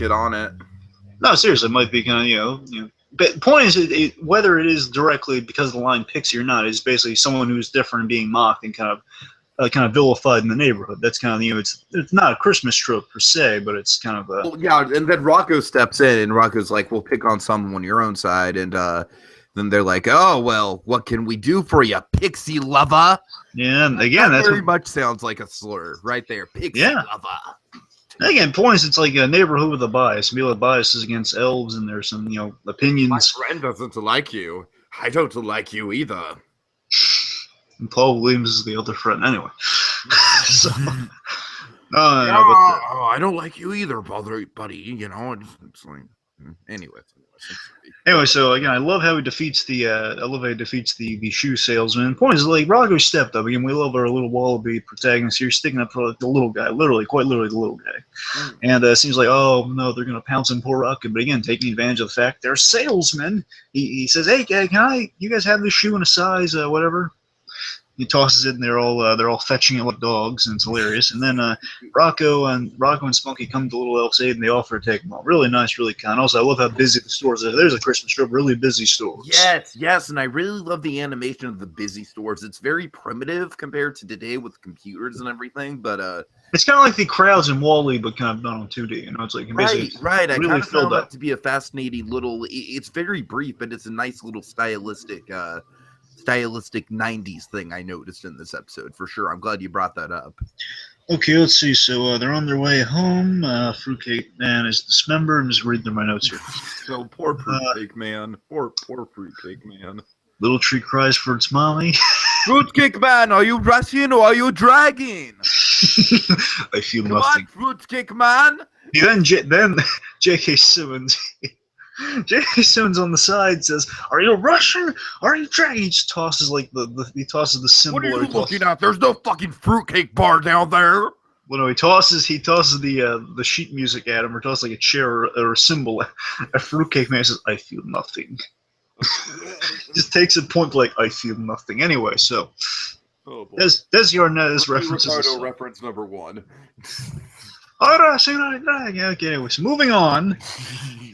No, seriously, it might be kind of, But the point is, whether it is directly because of the line Pixie or not, is basically someone who's different and being mocked and kind of vilified in the neighborhood. That's kind of it's not a Christmas trope per se, but it's kind of a and then Rocko steps in, and Rocko's like, "We'll pick on someone on your own side," and then they're like, "Oh well, what can we do for you, Pixie lover?" Yeah, and again, that very much sounds like a slur right there, Pixie lover. Again, point is, it's like a neighborhood with a bias. People have biases against elves, and there's some opinions. My friend doesn't like you. I don't like you either. And Paul Williams is the other friend. Anyway. So, I don't like you either, buddy. It's like, anyway. Anyway, so again, I love how he defeats the shoe salesman. The point is, like, Rocko stepped up. Again, we love our little wallaby protagonist here, sticking up for the little guy, quite literally the little guy. And it seems like, oh no, they're gonna pounce on poor Rocko. But again, taking advantage of the fact they're salesmen, he says, "Hey, you guys have this shoe in a size whatever?" He tosses it, and they're all fetching it like dogs, and it's hilarious. And then Rocko and Spunky come to Little Elf's aid, and they offer to take them all. Really nice, really kind. Also, I love how busy the stores are. There's a Christmas trip, really busy stores. Yes, and I really love the animation of the busy stores. It's very primitive compared to today with computers and everything, but it's kind of like the crowds in WALL-E, but kind of done on 2D. It's like right. Really I kind of found that to be a fascinating little. It's very brief, but it's a nice little stylistic 90s thing I noticed in this episode for sure. I'm glad you brought that up. Okay, let's see. So they're on their way home. Fruitcake Man is dismembered. I'm just reading through my notes here. So poor Fruitcake Man. Poor Fruitcake Man. Little tree cries for its mommy. Fruitcake Man, are you rushing or are you dragging? I feel Come nothing. On, Fruitcake Man. Then J.K. Simmons. J.K. Simmons on the side says, "Are you Russian? Are you dragging?" He just tosses like the symbol. What are you looking at? There's no fucking fruitcake bar down there. Well, no, he tosses the sheet music at him, or tosses like a chair or a symbol. A fruitcake man says, "I feel nothing." Just takes it point blank. I feel nothing. Anyway, so Oh boy. there's your references. Ricardo reference number 1. Okay, anyways, moving on.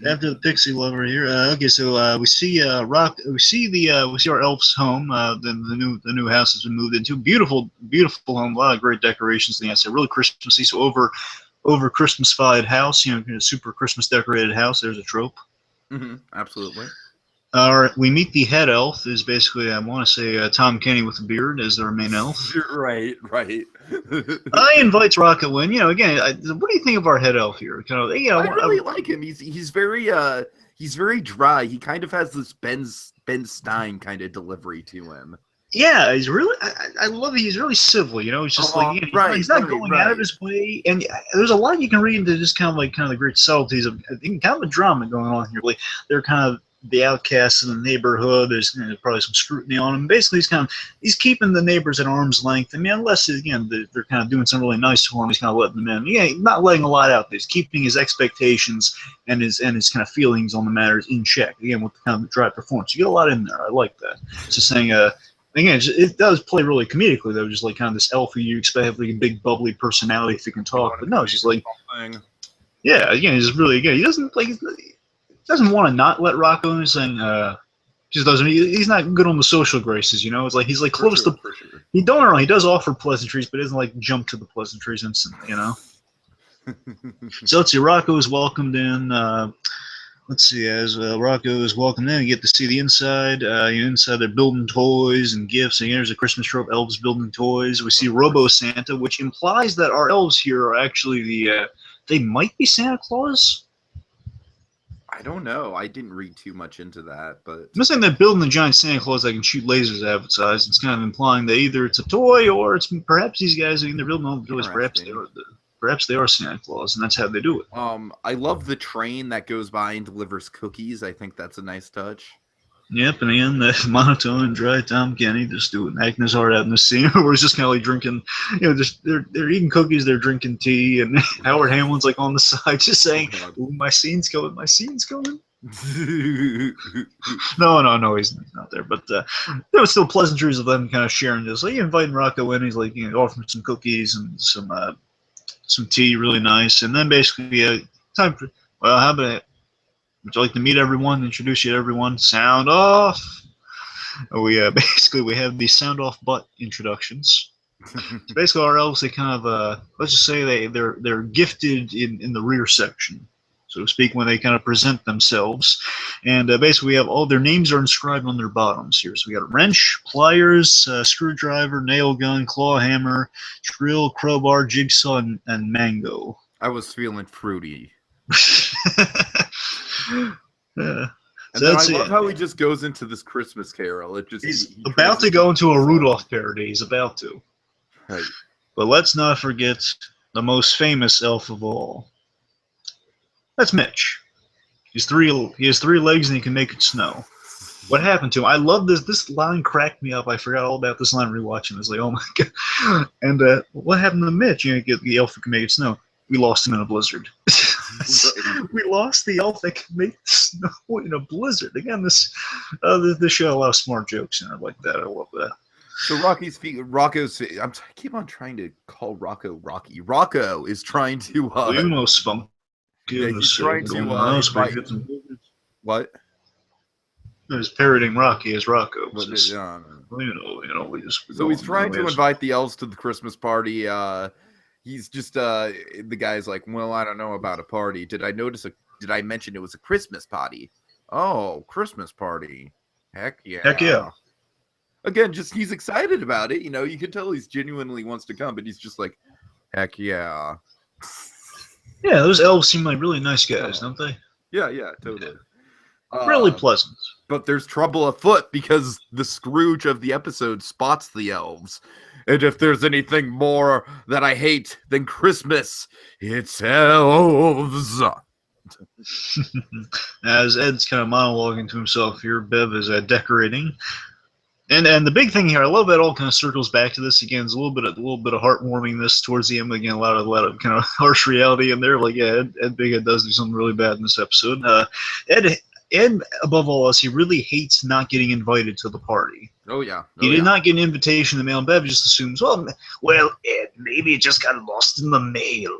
After the Pixie Lover here, okay, so we see we see our elf's home, the new house has been moved into. Beautiful home, a lot of great decorations. It's a really Christmassy. So over Christmas-fied house, super Christmas decorated house. There's a trope. Absolutely. We meet the head elf, is basically, I want to say, Tom Kenny with a beard as our main elf. Right. I invite Rocko in. Again, what do you think of our head elf here? I really like him. He's very dry. He kind of has this Ben Stein kind of delivery to him. Yeah, he's really. I love it. He's really civil. He's just he's not going out of his way. And there's a lot you can read into just kind of the great subtleties of kind of a drama going on here. Like they're kind of the outcasts in the neighborhood. There's probably some scrutiny on him. Basically, he's keeping the neighbors at arm's length. I mean, unless again they're kind of doing something really nice for him, he's kind of letting them in. Yeah, not letting a lot out. He's keeping his expectations and his kind of feelings on the matters in check. Again, with the kind of dry performance, you get a lot in there. I like that. Just saying. Again, it does play really comedically though. Just like kind of this elfy, you expect to have like a big bubbly personality if he can talk, but no, it's just like yeah. Again, he's really he doesn't want to not let Rocko in. Saying just doesn't. He's not good on the social graces. It's like he's like close to. Sure. He does offer pleasantries, but doesn't like jump to the pleasantries instantly. So let's see. Rocko is welcomed in. Let's see. As Rocko is welcomed in, you get to see the inside. Inside they're building toys and gifts. And there's a Christmas trope: elves building toys. We see Robo Santa, which implies that our elves here are actually they might be Santa Claus. I don't know. I didn't read too much into that, but I'm saying they're building a giant Santa Claus that can shoot lasers out of its eyes. It's kind of implying that either it's a toy or it's perhaps these guys they're building all the toys. Perhaps they are Santa Claus, and that's how they do it. I love the train that goes by and delivers cookies. I think that's a nice touch. Yep, and again, the monotone and dry Tom Kenny just doing acting his heart out in the scene where he's just kind of like drinking, just they're eating cookies, they're drinking tea, and Howard Hamlin's like on the side just saying, "Ooh, my scene's going, my scene's going." No, he's not there. But there was still pleasantries of them kind of sharing this. Like inviting Rocko in, he's like offering some cookies and some tea, really nice, and then basically time for how about it? Would you like to meet everyone? Introduce you to everyone. Sound off. We basically we have the sound off butt introductions. So basically, our elves they kind of let's just say they're gifted in the rear section, so to speak, when they kind of present themselves. And basically, we have all their names are inscribed on their bottoms here. So we got wrench, pliers, screwdriver, nail gun, claw hammer, drill, crowbar, jigsaw, and mango. I was feeling fruity. Yeah. And then I love how he just goes into this Christmas carol. He's about to go into a Rudolph parody. He's about to. Right. But let's not forget the most famous elf of all. That's Mitch. He has three legs and he can make it snow. What happened to him? I love this. This line cracked me up. I forgot all about this line rewatching. It's like, oh my god. And what happened to Mitch? The elf who can make it snow. We lost him in a blizzard. We lost the elf that can make snow in a blizzard. Again, this show had a lot of smart jokes in it like that. I love that. So Rocco's. I keep on trying to call Rocko Rocky. Rocko is trying to. Lumos funk. He's trying to. What? He's parroting Rocky as Rocko. So he's trying to invite the elves to the Christmas party. He's just the guy's like, well, I don't know about a party. Did I mention it was a Christmas party? Oh, Christmas party. Heck yeah. Heck yeah. Again, just he's excited about it. You can tell he's genuinely wants to come, but he's just like, heck yeah. Yeah, those elves seem like really nice guys, don't they? Yeah, totally. Really pleasant. But there's trouble afoot because the Scrooge of the episode spots the elves. And if there's anything more that I hate than Christmas, it's elves. As Ed's kind of monologuing to himself here, Bev is decorating. And the big thing here, I love that all kind of circles back to this again. There's a little bit of heartwarmingness towards the end. Again, a lot of kind of harsh reality in there. Like, yeah, Ed Big Ed does do something really bad in this episode. Ed, above all else, he really hates not getting invited to the party. Oh yeah, He did not get an invitation in the mail. And Bev just assumes, well, Ed, maybe it just got lost in the mail.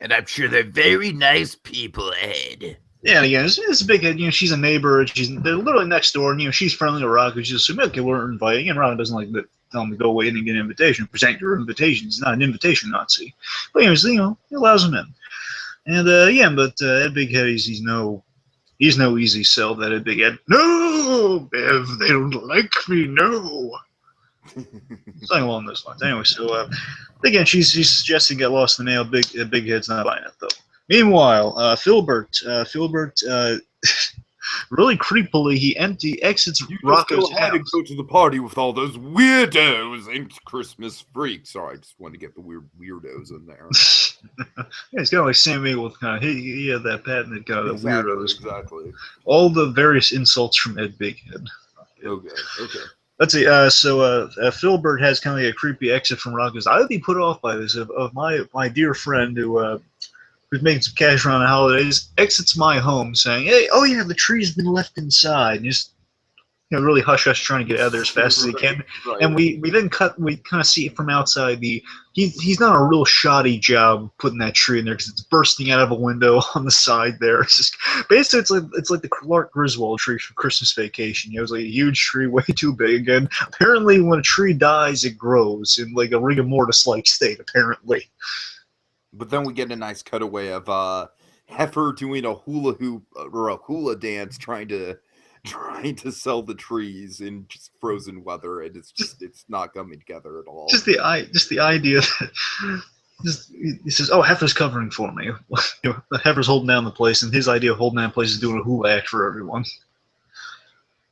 And I'm sure they're very nice people, Ed. Yeah, and again, it's a big head. She's a neighbor. They're literally next door, and she's friendly to Rocko. She's assuming, okay, we're inviting, and Rocko doesn't like tell him to go away and get an invitation. Present your invitation. He's not an invitation Nazi, but anyways, he allows him in. And Ed Big Head, he's no easy sell. That Ed Big Head. No, Bev, they don't like me. No. Something along those lines. Anyway, so again, she's suggesting get lost in the mail. Big Head's not buying it though. Meanwhile, Philbert, really creepily, he exits Rocko's house. To go to the party with all those weirdos and Christmas freaks. Sorry, I just wanted to get the weirdos in there. Yeah, he's kind of like Sam with kind of he had that patented kind of the weirdos. Exactly. All the various insults from Ed Big Head. Okay. Let's see. Philbert has kind of like a creepy exit from Rocko's. I would be put off by this of my dear friend who's making some cash around the holidays, exits my home saying, hey, oh yeah, the tree's been left inside. And just, really hush trying to get out of there as fast as he can. Right. And we kind of see it from outside. He's done a real shoddy job putting that tree in there because it's bursting out of a window on the side there. It's just, basically, it's like the Clark Griswold tree from Christmas Vacation. It was like a huge tree, way too big. And apparently when a tree dies, it grows in like a rigor mortis-like state, apparently. But then we get a nice cutaway of Heifer doing a hula hoop or a hula dance, trying to sell the trees in just frozen weather, and it's not coming together at all. Just the idea that he says, "Oh, Heifer's covering for me." Heifer's holding down the place, and his idea of holding down the place is doing a hula act for everyone.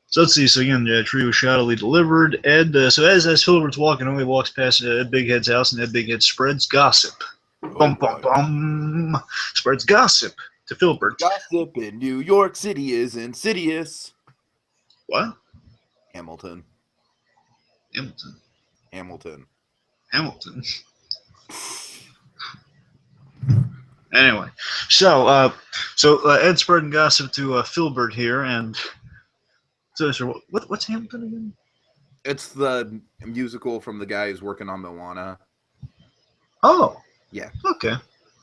So let's see. So again, the tree was shoddily delivered. Ed. So as Philbert's walking away, walks past Ed Big Head's house, and Ed Big Head spreads gossip. Bum, bum, bum. Spreads gossip to Philbert. Gossip in New York City is insidious. What? Hamilton. Anyway, so Ed's spreading gossip to Philbert here, and so what's Hamilton again? It's the musical from the guy who's working on Moana. Oh. Yeah. Okay.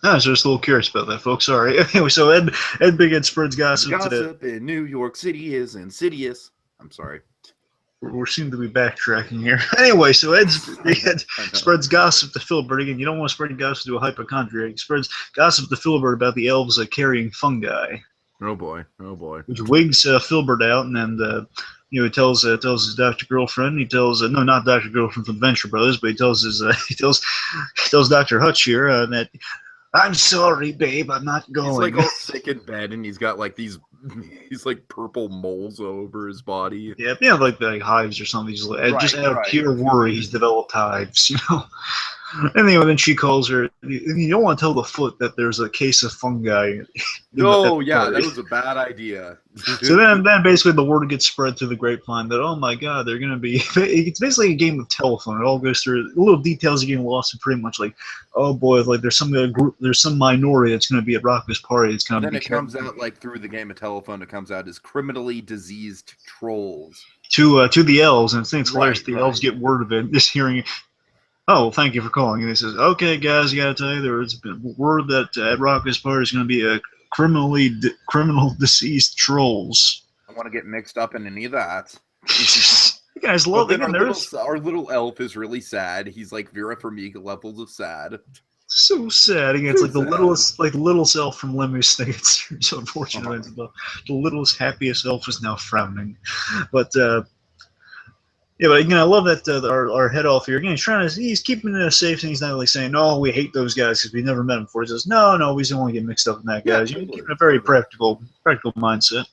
I was just a little curious about that, folks. Sorry. Anyway, so Ed Big Ed spreads gossip. Gossip in New York City is insidious. I'm sorry. We seem to be backtracking here. Anyway, so Ed spreads gossip to Philbert. Again, you don't want to spread gossip to a hypochondriac. He spreads gossip to Philbert about the elves carrying fungi. Oh boy. Which wigs Philbert out, and then he tells his Dr. Girlfriend. He tells no, not Dr. Girlfriend from the Venture Brothers, but he tells Dr. Hutch here that I'm sorry, babe, I'm not going. He's like all sick in bed, and he's got like these purple moles all over his body. Yeah, like hives or something. He's just out of pure worry, he's developed hives, Anyway, then she calls her. You don't want to tell the foot that there's a case of fungi. No, yeah, that was a bad idea. So then basically the word gets spread through the grapevine that, oh my God, they're going to be. It's basically a game of telephone. It all goes through little details are getting lost, and pretty much like, oh boy, like there's some minority that's going to be at Rocko's party. It's kind of. Then it comes out like through the game of telephone. It comes out as criminally diseased trolls to the elves, and I think it's hilarious. The elves get word of it, just hearing it. Oh, well, thank you for calling. And he says, okay, guys, I got to tell you, there's been word that at Rocko's party is going to be a criminal deceased trolls. I want to get mixed up in any of that. You guys love it. Our little elf is really sad. He's like Vera Farmiga levels of sad. So sad. Again, it's like the littlest elf from Lemmy's thing. It's so unfortunate. The littlest, happiest elf is now frowning. But yeah, but again, I love that our head off here. Again, he's keeping it safe, and he's not like saying, "No, we hate those guys because we never met them before." He says, "No, we don't want to get mixed up in that, guys." You're keeping a very practical mindset.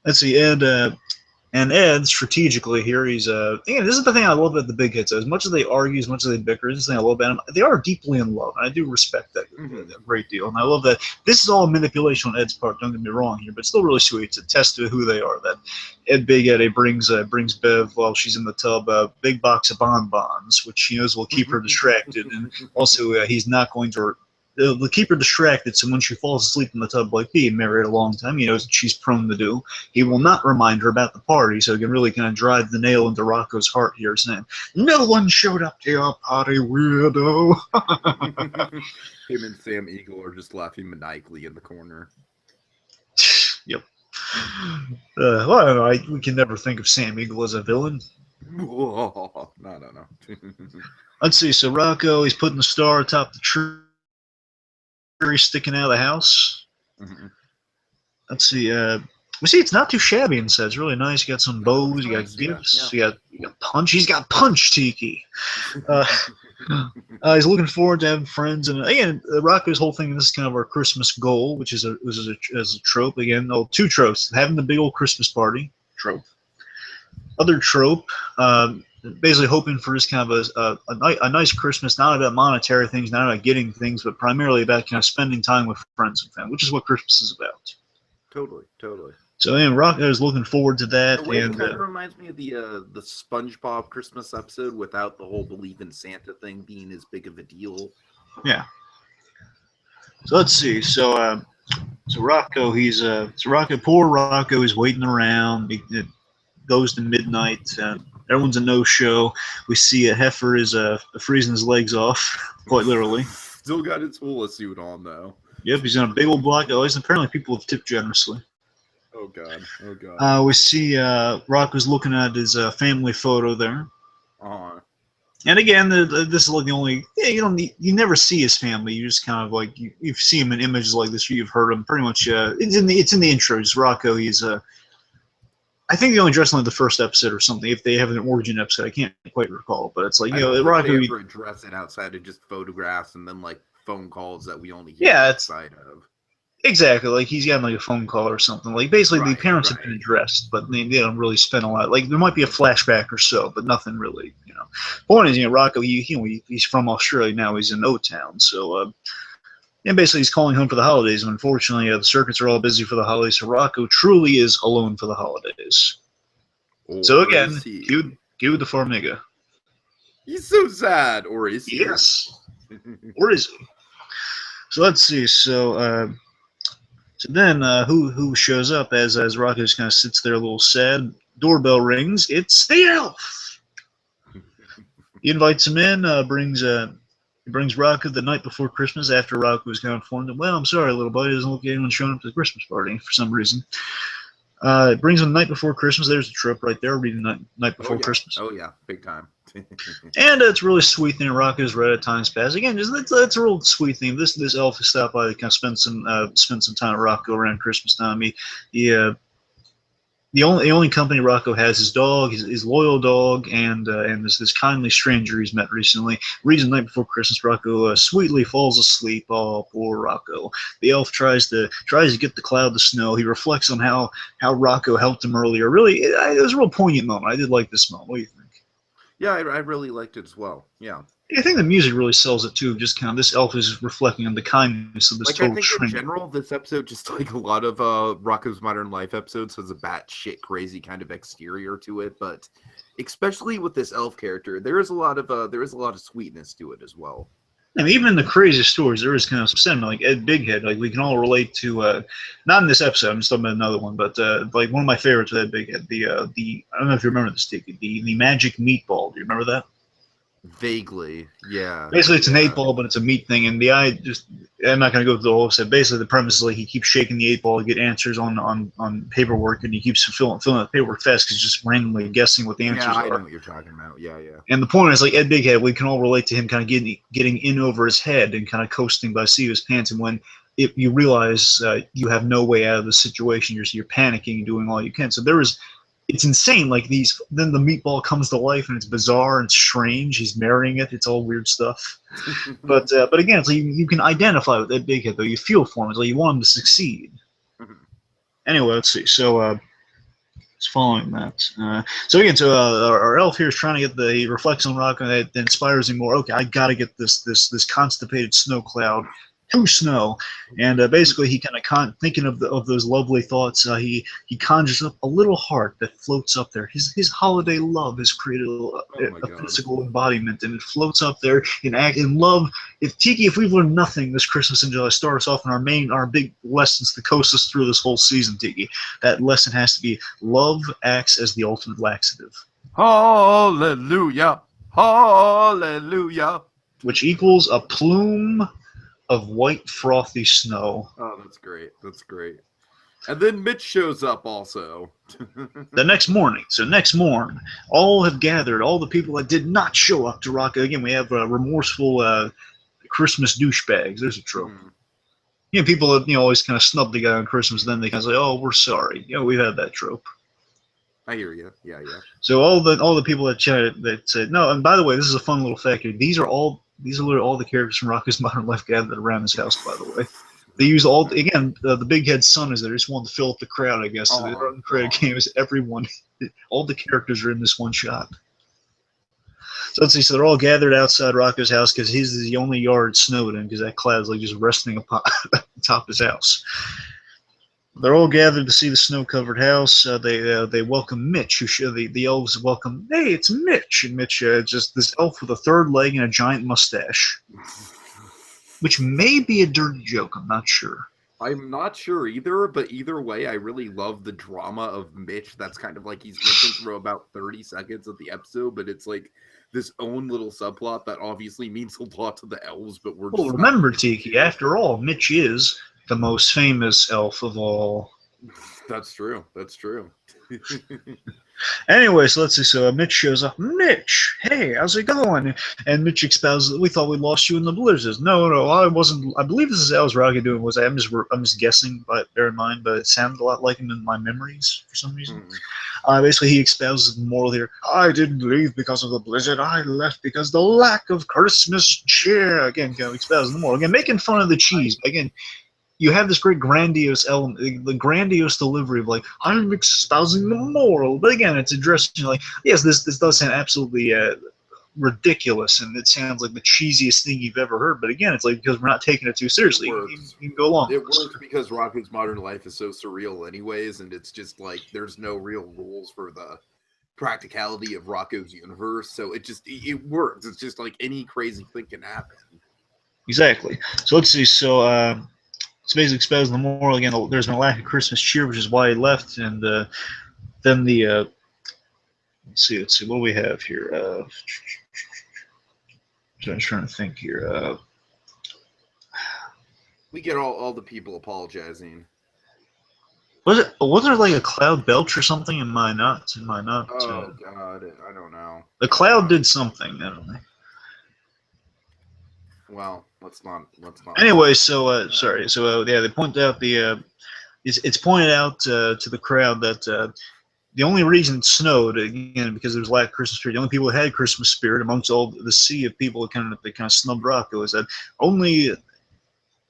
Let's see, Ed And Ed, strategically here, he's again, this is the thing I love about the big hits. As much as they argue, as much as they bicker, this is the thing I love about them. They are deeply in love, and I do respect that a great deal. And I love that this is all manipulation on Ed's part. Don't get me wrong here, but it's still really sweet. It's a test to who they are. That Ed Big Ed brings Bev while she's in the tub a big box of bonbons, which he knows will keep her distracted, and also he's not going to. They'll keep her distracted, so when she falls asleep in the tub, like being married a long time, he knows that she's prone to do. He will not remind her about the party, so he can really kind of drive the nail into Rocco's heart here, saying, "No one showed up to your party, weirdo." Him and Sam Eagle are just laughing maniacally in the corner. Yep. Well, I don't know. We can never think of Sam Eagle as a villain. No. Let's see. So Rocco, he's putting the star atop the tree. Sticking out of the house. Let's see. We see it's not too shabby inside. It's really nice. You got some bows. You got gifts. You got punch. He's got punch, Tiki. He's looking forward to having friends. And again, Rocco's whole thing. This is kind of our Christmas goal, which is a trope. Again, two tropes: having the big old Christmas party trope. Other trope. Basically hoping for just kind of a nice Christmas, not about monetary things, not about getting things, but primarily about kind of spending time with friends and family, which is what Christmas is about. Totally. So, Rocco is looking forward to that. The way it kind of reminds me of the SpongeBob Christmas episode without the whole believe in Santa thing being as big of a deal. Yeah. So let's see. So Rocco, poor Rocco is waiting around. It goes to midnight. Everyone's a no-show. We see a heifer is freezing his legs off, quite literally. Still got his hula suit on, though. Yep, he's in a big old black ice. Apparently, people have tipped generously. Oh God. We see Rocco's looking at his family photo there. And again, this is like the only you never see his family. You just kind of like you see him in images like this. You've heard him pretty much. It's in the intro. Just Rocco. He's I think they only dressed in like the first episode or something. If they have an origin episode, I can't quite recall. But it's like Rocco. They ever address it outside of just photographs and then like phone calls that we only hear outside of. Exactly, like he's gotten like a phone call or something. Like basically, the parents have been addressed, but they don't really spend a lot. Like there might be a flashback or so, but nothing really. Point is, Rocco. He's from Australia now. He's in O-Town, so. And basically, he's calling home for the holidays. And unfortunately, the circuits are all busy for the holidays. So Rocco truly is alone for the holidays. So again, cue the Farmiga. He's so sad, or is he? Yes, or is he? So let's see. So then, who shows up as Rocco just kind of sits there, a little sad. Doorbell rings. It's the elf. He invites him in. He brings Rocco the night before Christmas after Rocco was kind of informed him, well, I'm sorry, little buddy, doesn't look like anyone showing up to the Christmas party for some reason. It brings him the night before Christmas. There's the trope right there, reading night before Christmas. Oh, yeah, big time. And it's a really sweet thing. Rocco's read at times past. Again, that's a real sweet thing. This elf has stopped by to kind of spend some time with Rocco around Christmas time. The only company Rocco has is dog, his loyal dog, and this kindly stranger he's met recently. Reads the night before Christmas, Rocco sweetly falls asleep. Oh, poor Rocco. The elf tries to get the cloud to snow. He reflects on how Rocco helped him earlier. Really, it was a real poignant moment. I did like this moment. What do you think? Yeah, I really liked it as well. Yeah. I think the music really sells it too. Just kind of this elf is reflecting on the kindness of this total I think stranger. in general, this episode, just like a lot of Rocko's Modern Life episodes, has a batshit crazy kind of exterior to it. But especially with this elf character, there is a lot of sweetness to it as well. I mean, even in the craziest stories, there is kind of some sentiment. Like Ed Bighead, like we can all relate to. Not in this episode. I'm just talking about another one, but like one of my favorites with Ed Bighead, the I don't know if you remember this, Tiki, the Magic Meatball. Do you remember that? Vaguely, yeah. Basically, it's an 8-ball, but it's a meat thing, and I'm not going to go through the whole episode. Basically, the premise is like he keeps shaking the 8-ball to get answers on paperwork, and he keeps filling out paperwork fast because he's just randomly guessing what the answers are. Yeah, I know what you're talking about. Yeah. And the point is, like Ed Bighead, we can all relate to him kind of getting in over his head and kind of coasting by the seat of his pants, and when you realize you have no way out of the situation, you're panicking and doing all you can. So it's insane. Like then the meatball comes to life, and it's bizarre and it's strange. He's marrying it. It's all weird stuff. But again, it's like you can identify with Ed Bighead, though. You feel for him. It's like you want him to succeed. Anyway, let's see. So It's following that. Our elf here is trying to get he reflects on Rocko, and it inspires him more. Okay, I got to get this constipated snow cloud to snow, and basically he kind of thinking of those lovely thoughts. He conjures up a little heart that floats up there. His holiday love has created a physical embodiment, and it floats up there in love. If we've learned nothing this Christmas in July, start us off in our big lessons to coast us through this whole season, Tiki. That lesson has to be love acts as the ultimate laxative. Hallelujah, hallelujah. Which equals a plume of white frothy snow. Oh, that's great. That's great. And then Mitch shows up also. The next morning. So next morn, all have gathered. All the people that did not show up to Rocko. Again, we have remorseful Christmas douchebags. There's a trope. You know, people that always kind of snub the guy on Christmas. Then they kind of say, "Oh, we're sorry." We've had that trope. I hear you. Yeah, yeah. So all the people that chatted that said no. And by the way, this is a fun little factor. These are literally all the characters from Rocko's Modern Life gathered around his house. By the way, they use the big head's son is there. Just wanted to fill up the crowd, I guess. So the uncredited game is everyone. All the characters are in this one shot. So let's see. So they're all gathered outside Rocko's house because his is the only yard snowed in because that cloud's like just resting upon the top of his house. They're all gathered to see the snow-covered house. They welcome Mitch, the elves welcome. Hey, it's Mitch, and Mitch just this elf with a third leg and a giant mustache, which may be a dirty joke. I'm not sure. I'm not sure either, but either way, I really love the drama of Mitch. That's kind of like he's missing through about 30 seconds of the episode, but it's like this own little subplot that obviously means a lot to the elves. But we're just remember, Tiki. After all, Mitch is the most famous elf of all. That's true. That's true. Anyway, so let's see. So Mitch shows up. Mitch, hey, how's it going? And Mitch espouses, we thought we lost you in the blizzards. No, I wasn't. I believe this is Al's Rocko doing. I'm just guessing, but bear in mind, but it sounded a lot like him in my memories for some reason. Basically, he espouses the moral here. I didn't leave because of the blizzard. I left because the lack of Christmas cheer. Again, espousing the moral. Again, making fun of the cheese. Again. You have this great grandiose element, the grandiose delivery of like, I'm espousing the moral. But again, it's addressing like, yes, this does sound absolutely ridiculous, and it sounds like the cheesiest thing you've ever heard. But again, it's like because we're not taking it too seriously. You can go along. It works because Rocko's Modern Life is so surreal anyways, and it's just like there's no real rules for the practicality of Rocko's universe. So it works. It's just like any crazy thing can happen. Exactly. So let's see. So it's basically espousing the moral again. There's been a lack of Christmas cheer, which is why he left. And then the let's see what do we have here. I'm just trying to think here. We get all the people apologizing. Wasn't there like a cloud belch or something? Am I not? Oh God, I don't know. The cloud did something. I don't know. Well, let's not. Anyway, so sorry. So they point out it's pointed out to the crowd that the only reason it snowed again because there was lack of Christmas spirit. The only people who had Christmas spirit amongst all the sea of people that kind of snubbed Rocko is that only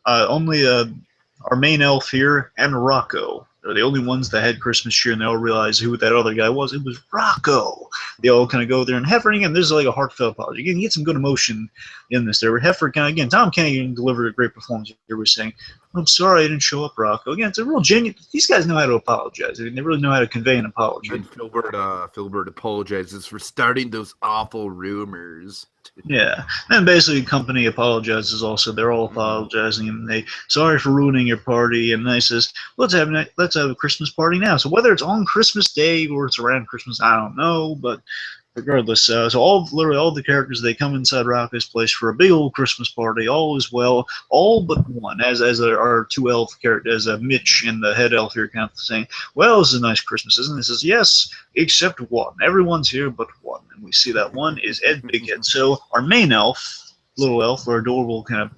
our main elf here and Rocko are the only ones that had Christmas cheer, and they all realized who that other guy was. It was Rocko. They all kind of go there, and Heifer, again, this is like a heartfelt apology. Again, you get some good emotion in this there. Heifer, again, Tom Kenny delivered a great performance here. We're saying, I'm sorry I didn't show up, Rocko. Again, it's a real genuine. These guys know how to apologize. They really know how to convey an apology. And Filbert apologizes for starting those awful rumors. Yeah, and basically the company apologizes also. They're all apologizing, and they sorry for ruining your party. And they says, let's have a Christmas party now. So whether it's on Christmas Day or it's around Christmas, I don't know, but regardless, so literally all the characters, they come inside Rocko's place for a big old Christmas party. All is well, all but one, as our two elf characters, Mitch and the head elf here, kind of saying, "Well, this is a nice Christmas, isn't it?" He says, "Yes, except one. Everyone's here but one." And we see that one is Ed Bighead. So our main elf, little elf, our adorable kind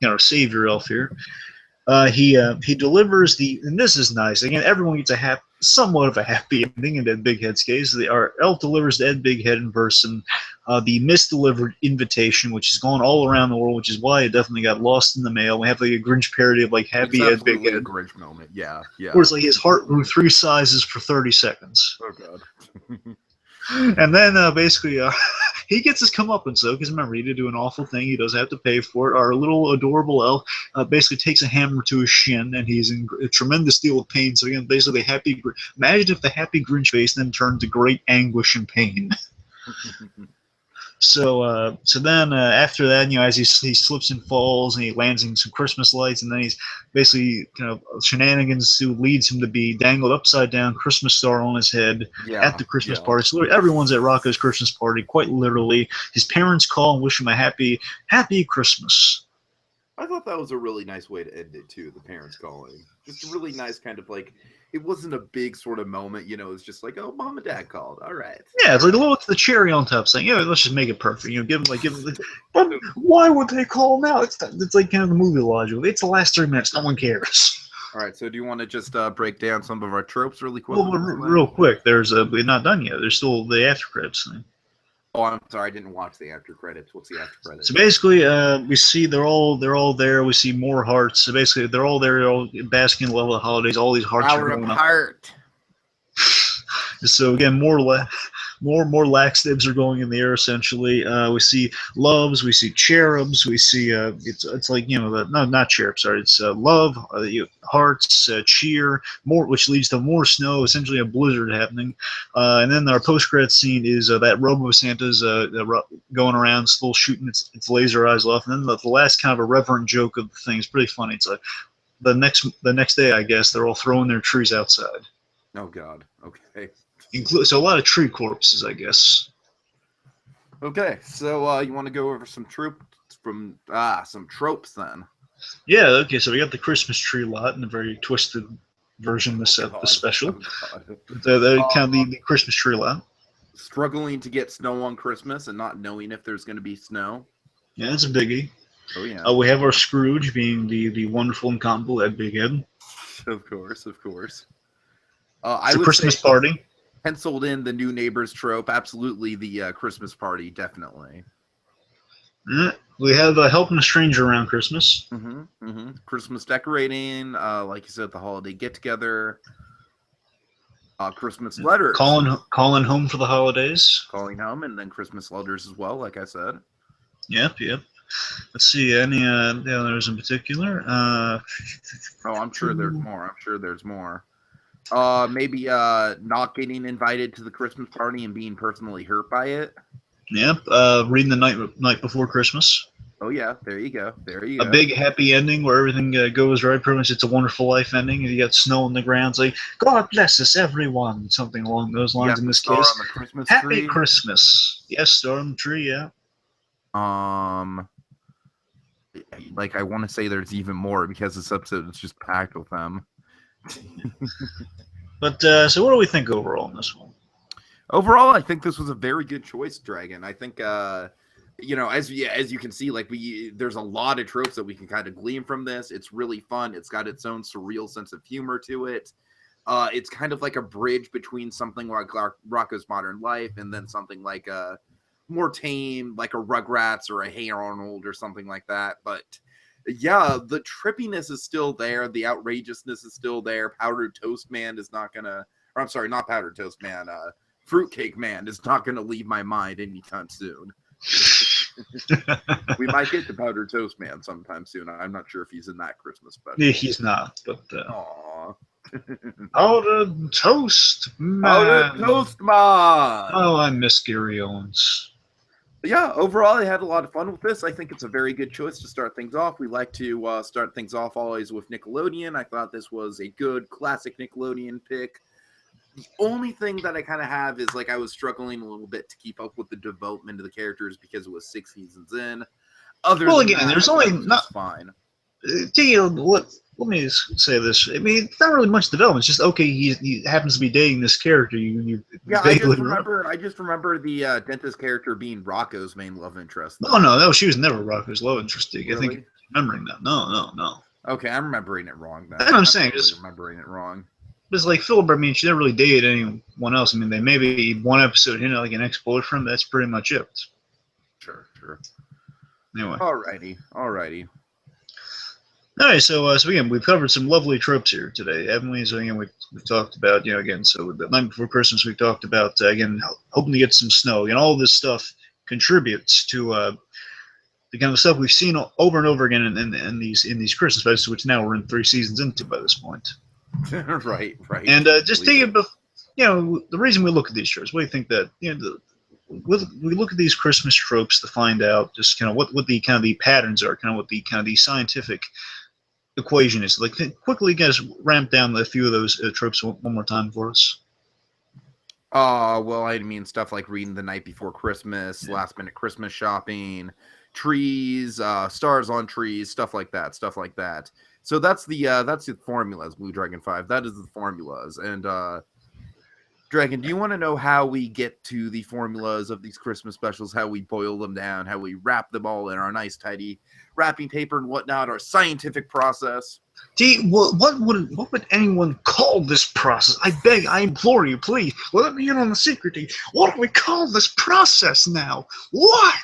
of savior elf here, He delivers and this is nice. Again, everyone gets somewhat of a happy ending in Ed Big Head's case. Our elf delivers to Ed Big Head in person the misdelivered invitation, which is going all around the world, which is why it definitely got lost in the mail. We have like a Grinch parody of like Happy Ed Big Head. A Grinch moment, yeah. Where it's like his heart grew 3 sizes for 30 seconds. Oh god. And then basically he gets his comeuppance though, because remember, he did do an awful thing. He does have to pay for it. Our little adorable elf basically takes a hammer to his shin, and he's in a tremendous deal of pain. So again, basically, imagine if the happy Grinch face then turned to great anguish and pain. So then after that, as he slips and falls, and he lands in some Christmas lights, and then he's basically kind of shenanigans who leads him to be dangled upside down, Christmas star on his head at the Christmas party. So everyone's at Rocko's Christmas party, quite literally. His parents call and wish him a happy Christmas. I thought that was a really nice way to end it too. The parents calling, just a really nice kind of like. It wasn't a big sort of moment, it's just like, oh, mom and dad called. All right. Yeah, it's like the cherry on top saying, let's just make it perfect. Give them but why would they call now? It's like kind of the movie logic. It's the last 3 minutes. No one cares. All right. So do you want to just break down some of our tropes really quick? Well, real quick. We're not done yet. There's still the after credits thing. Oh, I'm sorry, I didn't watch the after credits. What's the after credits? So basically, we see they're all there. We see more hearts. So basically, they're all there, all basking in the love of the holidays. All these hearts are going up. So again, more laxatives are going in the air. Essentially, we see loves, we see cherubs, we see it's like not cherubs. Sorry, it's love, hearts, cheer, more, which leads to more snow. Essentially, a blizzard happening. And then our post-credit scene is that Robo Santa's going around, still shooting its laser eyes off. And then the last kind of irreverent joke of the thing is pretty funny. It's like the next day, I guess, they're all throwing their trees outside. Oh God. Okay. So a lot of tree corpses, I guess. Okay, so you want to go over some tropes then? Yeah. Okay. So we got the Christmas tree lot in a very twisted version of the special. The Christmas tree lot. Struggling to get snow on Christmas and not knowing if there's going to be snow. Yeah, that's a biggie. Oh yeah. We have our Scrooge being the wonderful and incomparable Ed Big Head. Of course. It's a Christmas party. Penciled in the new neighbors trope. Absolutely, the Christmas party, definitely. We have helping a stranger around Christmas. Christmas decorating, like you said, the holiday get together. Christmas letters. Calling home for the holidays. Calling home, and then Christmas letters as well, like I said. Yep. Let's see, any others in particular? I'm sure there's more. Maybe not getting invited to the Christmas party and being personally hurt by it. Yep. Reading the night before Christmas. Oh yeah, there you go. A big happy ending where everything goes right. Pretty much, it's a wonderful life ending. You got snow on the ground. It's like, God bless us, everyone. Something along those lines in this case. On the Christmas Happy tree. Christmas. Yes, star on the tree. Yeah. Like I want to say there's even more because this episode is just packed with them. But so what do we think overall in this one? Overall, I think this was a very good choice, Dragon. I think as you can see, like there's a lot of tropes that we can kind of glean from this. It's really fun. It's got its own surreal sense of humor to it. It's kind of like a bridge between something like Rocko's Modern Life and then something like a more tame, like a Rugrats or a Hey Arnold or something like that. But yeah, the trippiness is still there. The outrageousness is still there. Powdered Toast Man is not gonna, or I'm sorry, not Powdered Toast Man. Fruitcake Man is not gonna leave my mind anytime soon. We might get to Powdered Toast Man sometime soon. I'm not sure if he's in that Christmas special. Yeah, he's not, but Aww. Powdered Toast Man. Powdered Toast Man. Oh, I miss Gary Owens. But yeah, overall, I had a lot of fun with this. I think it's a very good choice to start things off. We like to start things off always with Nickelodeon. I thought this was a good classic Nickelodeon pick. The only thing that I kind of have is like I was struggling a little bit to keep up with the development of the characters because it was 6 seasons in. There's only not fine. Let me say this. I mean, it's not really much development. It's just okay. He happens to be dating this character. I just remember the dentist character being Rocko's main love interest. No. She was never Rocko's love interest. Really? I think remembering that. No. Okay, I'm remembering it wrong then. That's what I'm saying. Just Just remembering it wrong. it's like Philip. I mean, she never really dated anyone else. I mean, they maybe one episode, like an ex-boyfriend. That's pretty much it. Sure. Anyway. Alrighty. All right, so again, we've covered some lovely tropes here today, haven't we? So again, we've talked about, again, so the night before Christmas, we talked about, again, hoping to get some snow. And all this stuff contributes to the kind of stuff we've seen over and over again in these Christmas specials, which now we're in 3 seasons into by this point. right. And just take it, the reason we look at these shows, what do you think that, we look at these Christmas tropes to find out just kind of what the kind of the patterns are, kind of what the kind of the scientific equation is. Like, quickly, guys, ramp down a few of those tropes one more time for us. Well, I mean stuff like reading the night before Christmas, last minute Christmas shopping, trees, stars on trees, stuff like that. So that's the formulas, BlueDragonFive. That is the formulas. And Dragon, do you want to know how we get to the formulas of these Christmas specials, how we boil them down, how we wrap them all in our nice, tidy wrapping paper and whatnot, our scientific process? What would anyone call this process? I beg, I implore you, please, let me in on the secret. What do we call this process now? What?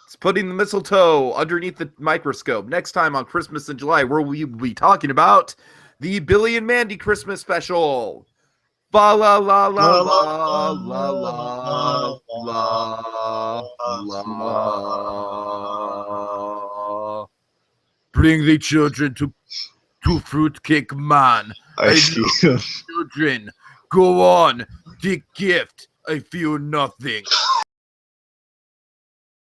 It's putting the mistletoe underneath the microscope. Next time on Christmas in July, where we will be talking about the Billy and Mandy Christmas special. Ba la la la la la la la la. Bring the children to Fruitcake Man. I feel children. Go on, the gift. I feel nothing.